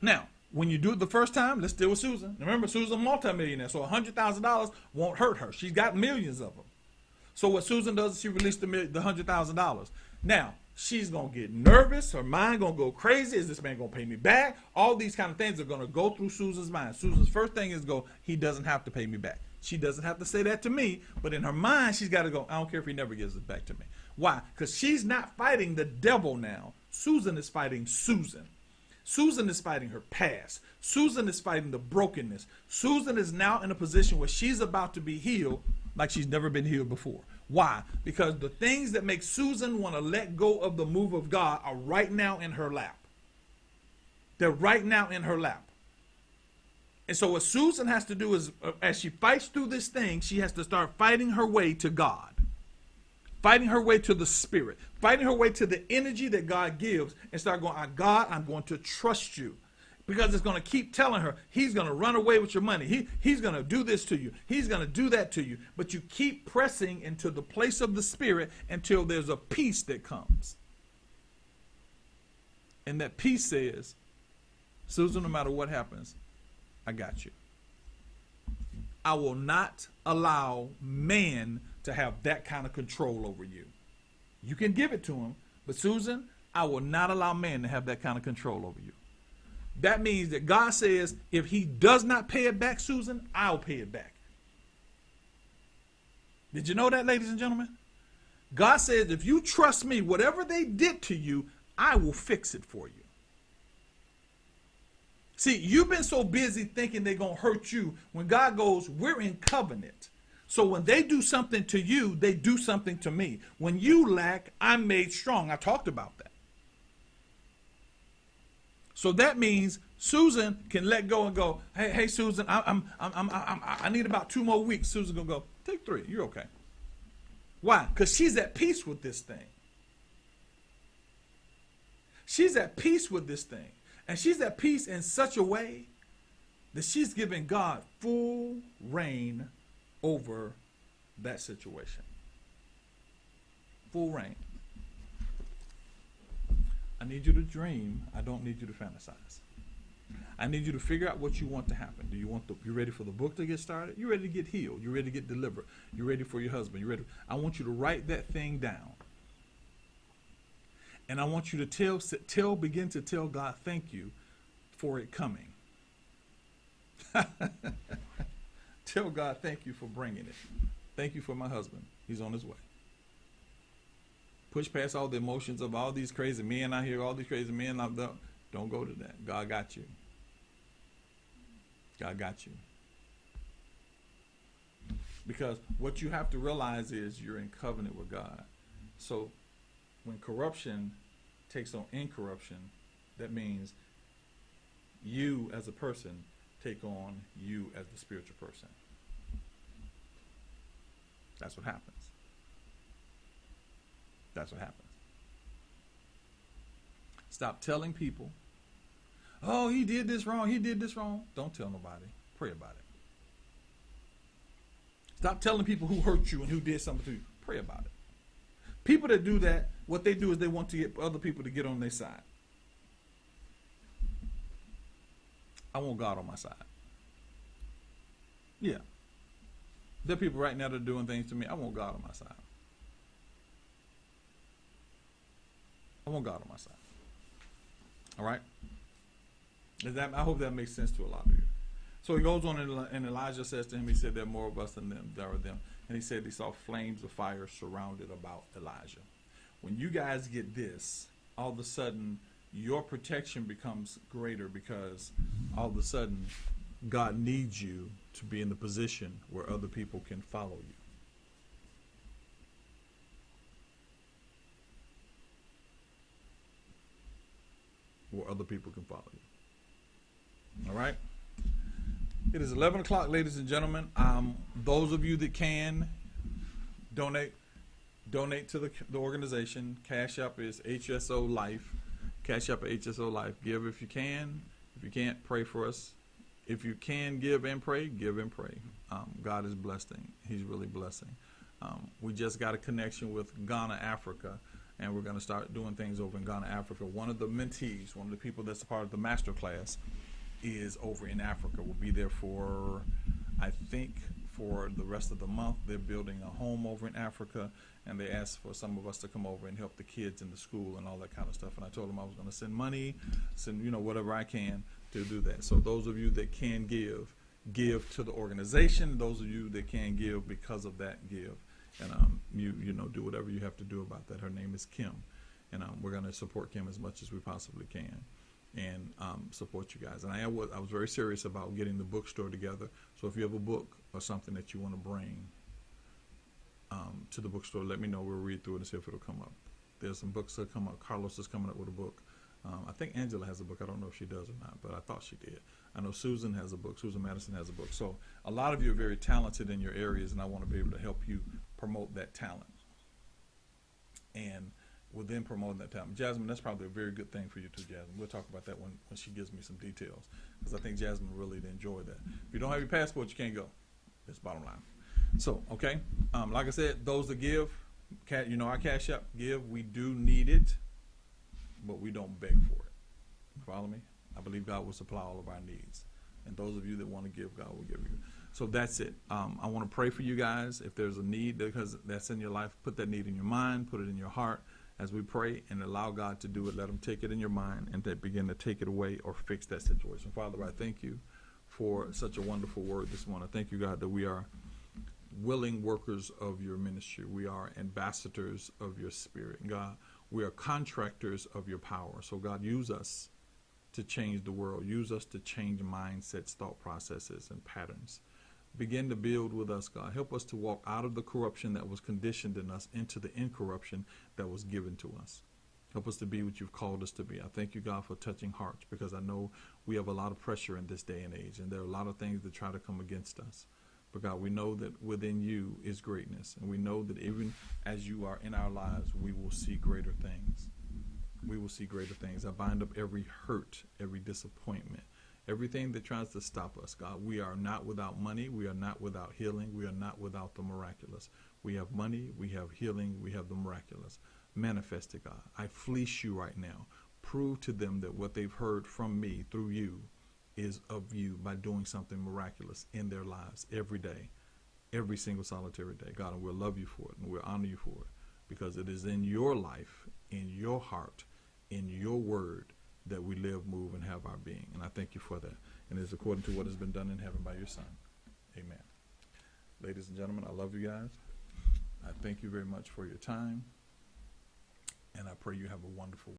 S1: Now, when you do it the first time, let's deal with Susan. Remember, Susan's a multimillionaire, so $100,000 won't hurt her. She's got millions of them. So what Susan does is she released the $100,000. Now, she's going to get nervous. Her mind going to go crazy. Is this man going to pay me back? All these kind of things are going to go through Susan's mind. Susan's first thing is he doesn't have to pay me back. She doesn't have to say that to me, but in her mind, she's got to go, I don't care if he never gives it back to me. Why? Because she's not fighting the devil now. Susan is fighting Susan. Susan is fighting her past. Susan is fighting the brokenness. Susan is now in a position where she's about to be healed like she's never been healed before. Why? Because the things that make Susan want to let go of the move of God are right now in her lap. They're right now in her lap. And so what Susan has to do is, as she fights through this thing, she has to start fighting her way to God. Fighting her way to the Spirit. Fighting her way to the energy that God gives and start going, God, I'm going to trust you. Because it's going to keep telling her, he's going to run away with your money. He's going to do this to you. He's going to do that to you. But you keep pressing into the place of the Spirit until there's a peace that comes. And that peace says, Susan, no matter what happens, I got you. I will not allow man to have that kind of control over you. You can give it to him, but Susan, I will not allow man to have that kind of control over you. That means that God says, if he does not pay it back, Susan, I'll pay it back. Did you know that, ladies and gentlemen? God says, if you trust me, whatever they did to you, I will fix it for you. See, you've been so busy thinking they're going to hurt you when God goes, we're in covenant. So when they do something to you, they do something to me. When you lack, I'm made strong. I talked about that. So that means Susan can let go and go, hey Susan, I need about 2 more weeks. Susan gonna go, take 3. You're okay. Why? Because she's at peace with this thing. She's at peace with this thing. And she's at peace in such a way that she's giving God full reign over that situation. Full reign. I need you to dream. I don't need you to fantasize. I need you to figure out what you want to happen. Do you want you ready for the book to get started? You ready to get healed? You ready to get delivered? You ready for your husband? You ready? I want you to write that thing down. And I want you to begin to tell God thank you for it coming. Tell God thank you for bringing it. Thank you for my husband. He's on his way. Push past all the emotions of all these crazy men out here, all these crazy men. Don't go to that. God got you. God got you. Because what you have to realize is you're in covenant with God. So when corruption takes on incorruption, that means you as a person take on you as the spiritual person. That's what happens. That's what happens. Stop telling people, oh, he did this wrong, he did this wrong. Don't tell nobody. Pray about it. Stop telling people who hurt you and who did something to you. Pray about it. People that do that, what they do is they want to get other people to get on their side. I want God on my side. Yeah. There are people right now that are doing things to me. I want God on my side. I want God on my side. All right? I hope that makes sense to a lot of you. So he goes on, and Elijah says to him, he said, there are more of us than there are them. And he said he saw flames of fire surrounded about Elijah. When you guys get this, all of a sudden, your protection becomes greater, because all of a sudden, God needs you to be in the position where other people can follow you. Where other people can follow you. All right? It is 11 o'clock, ladies and gentlemen. Those of you that can, donate to the organization. Cash App is HSOlife. Cash App at HSOlife. Give if you can. If you can't, pray for us. If you can give and pray, give and pray. God is blessing. He's really blessing. We just got a connection with Ghana, Africa, and we're going to start doing things over in Ghana, Africa. One of the mentees, one of the people that's a part of the master class, is over in Africa. We'll be there for, I think, for the rest of the month. They're building a home over in Africa, and they asked for some of us to come over and help the kids in the school and all that kind of stuff. And I told them I was going to send money, send whatever I can to do that. So those of you that can give to the organization. Those of you that can give because of that, give. And you do whatever you have to do about that. Her name is Kim, and we're going to support Kim as much as we possibly can, and support you guys. And I was very serious about getting the bookstore together. So if you have a book or something that you want to bring to the bookstore, let me know. We'll read through it and see if it'll come up. There's some books that come up. Carlos is coming up with a book. I think Angela has a book. I don't know if she does or not, but I thought she did. I know Susan has a book. Susan Madison has a book. So a lot of you are very talented in your areas, and I want to be able to help you promote that talent. And within promoting that talent, Jasmine, that's probably a very good thing for you too, Jasmine. We'll talk about that when she gives me some details, because I think Jasmine really enjoy that. If you don't have your passport, you can't go. That's the bottom line. So, okay, like I said, those that give, our Cash App, give. We do need it, but we don't beg for it. You follow me? I believe God will supply all of our needs. And those of you that want to give, God will give you. So that's it. I want to pray for you guys. If there's a need because that's in your life, put that need in your mind, put it in your heart as we pray, and allow God to do it. Let him take it in your mind and begin to take it away or fix that situation. Father, I thank you for such a wonderful word this morning. I thank you, God, that we are willing workers of your ministry. We are ambassadors of your spirit. God, we are contractors of your power. So, God, use us to change the world. Use us to change mindsets, thought processes, and patterns. Begin to build with us, God. Help us to walk out of the corruption that was conditioned in us into the incorruption that was given to us. Help us to be what you've called us to be. I thank you, God, for touching hearts, because I know we have a lot of pressure in this day and age, and there are a lot of things that try to come against us. But God, we know that within you is greatness, and we know that even as you are in our lives, we will see greater things. We will see greater things. I bind up every hurt, every disappointment, everything that tries to stop us. God, we are not without money. We are not without healing. We are not without the miraculous. We have money. We have healing. We have the miraculous. Manifest it, God. I fleece you right now. Prove to them that what they've heard from me through you is of you by doing something miraculous in their lives every day, every single solitary day. God, and we'll love you for it, and we'll honor you for it, because it is in your life, in your heart, in your word that we live, move, and have our being. And I thank you for that. And it's according to what has been done in heaven by your Son. Amen. Ladies and gentlemen, I love you guys. I thank you very much for your time. And I pray you have a wonderful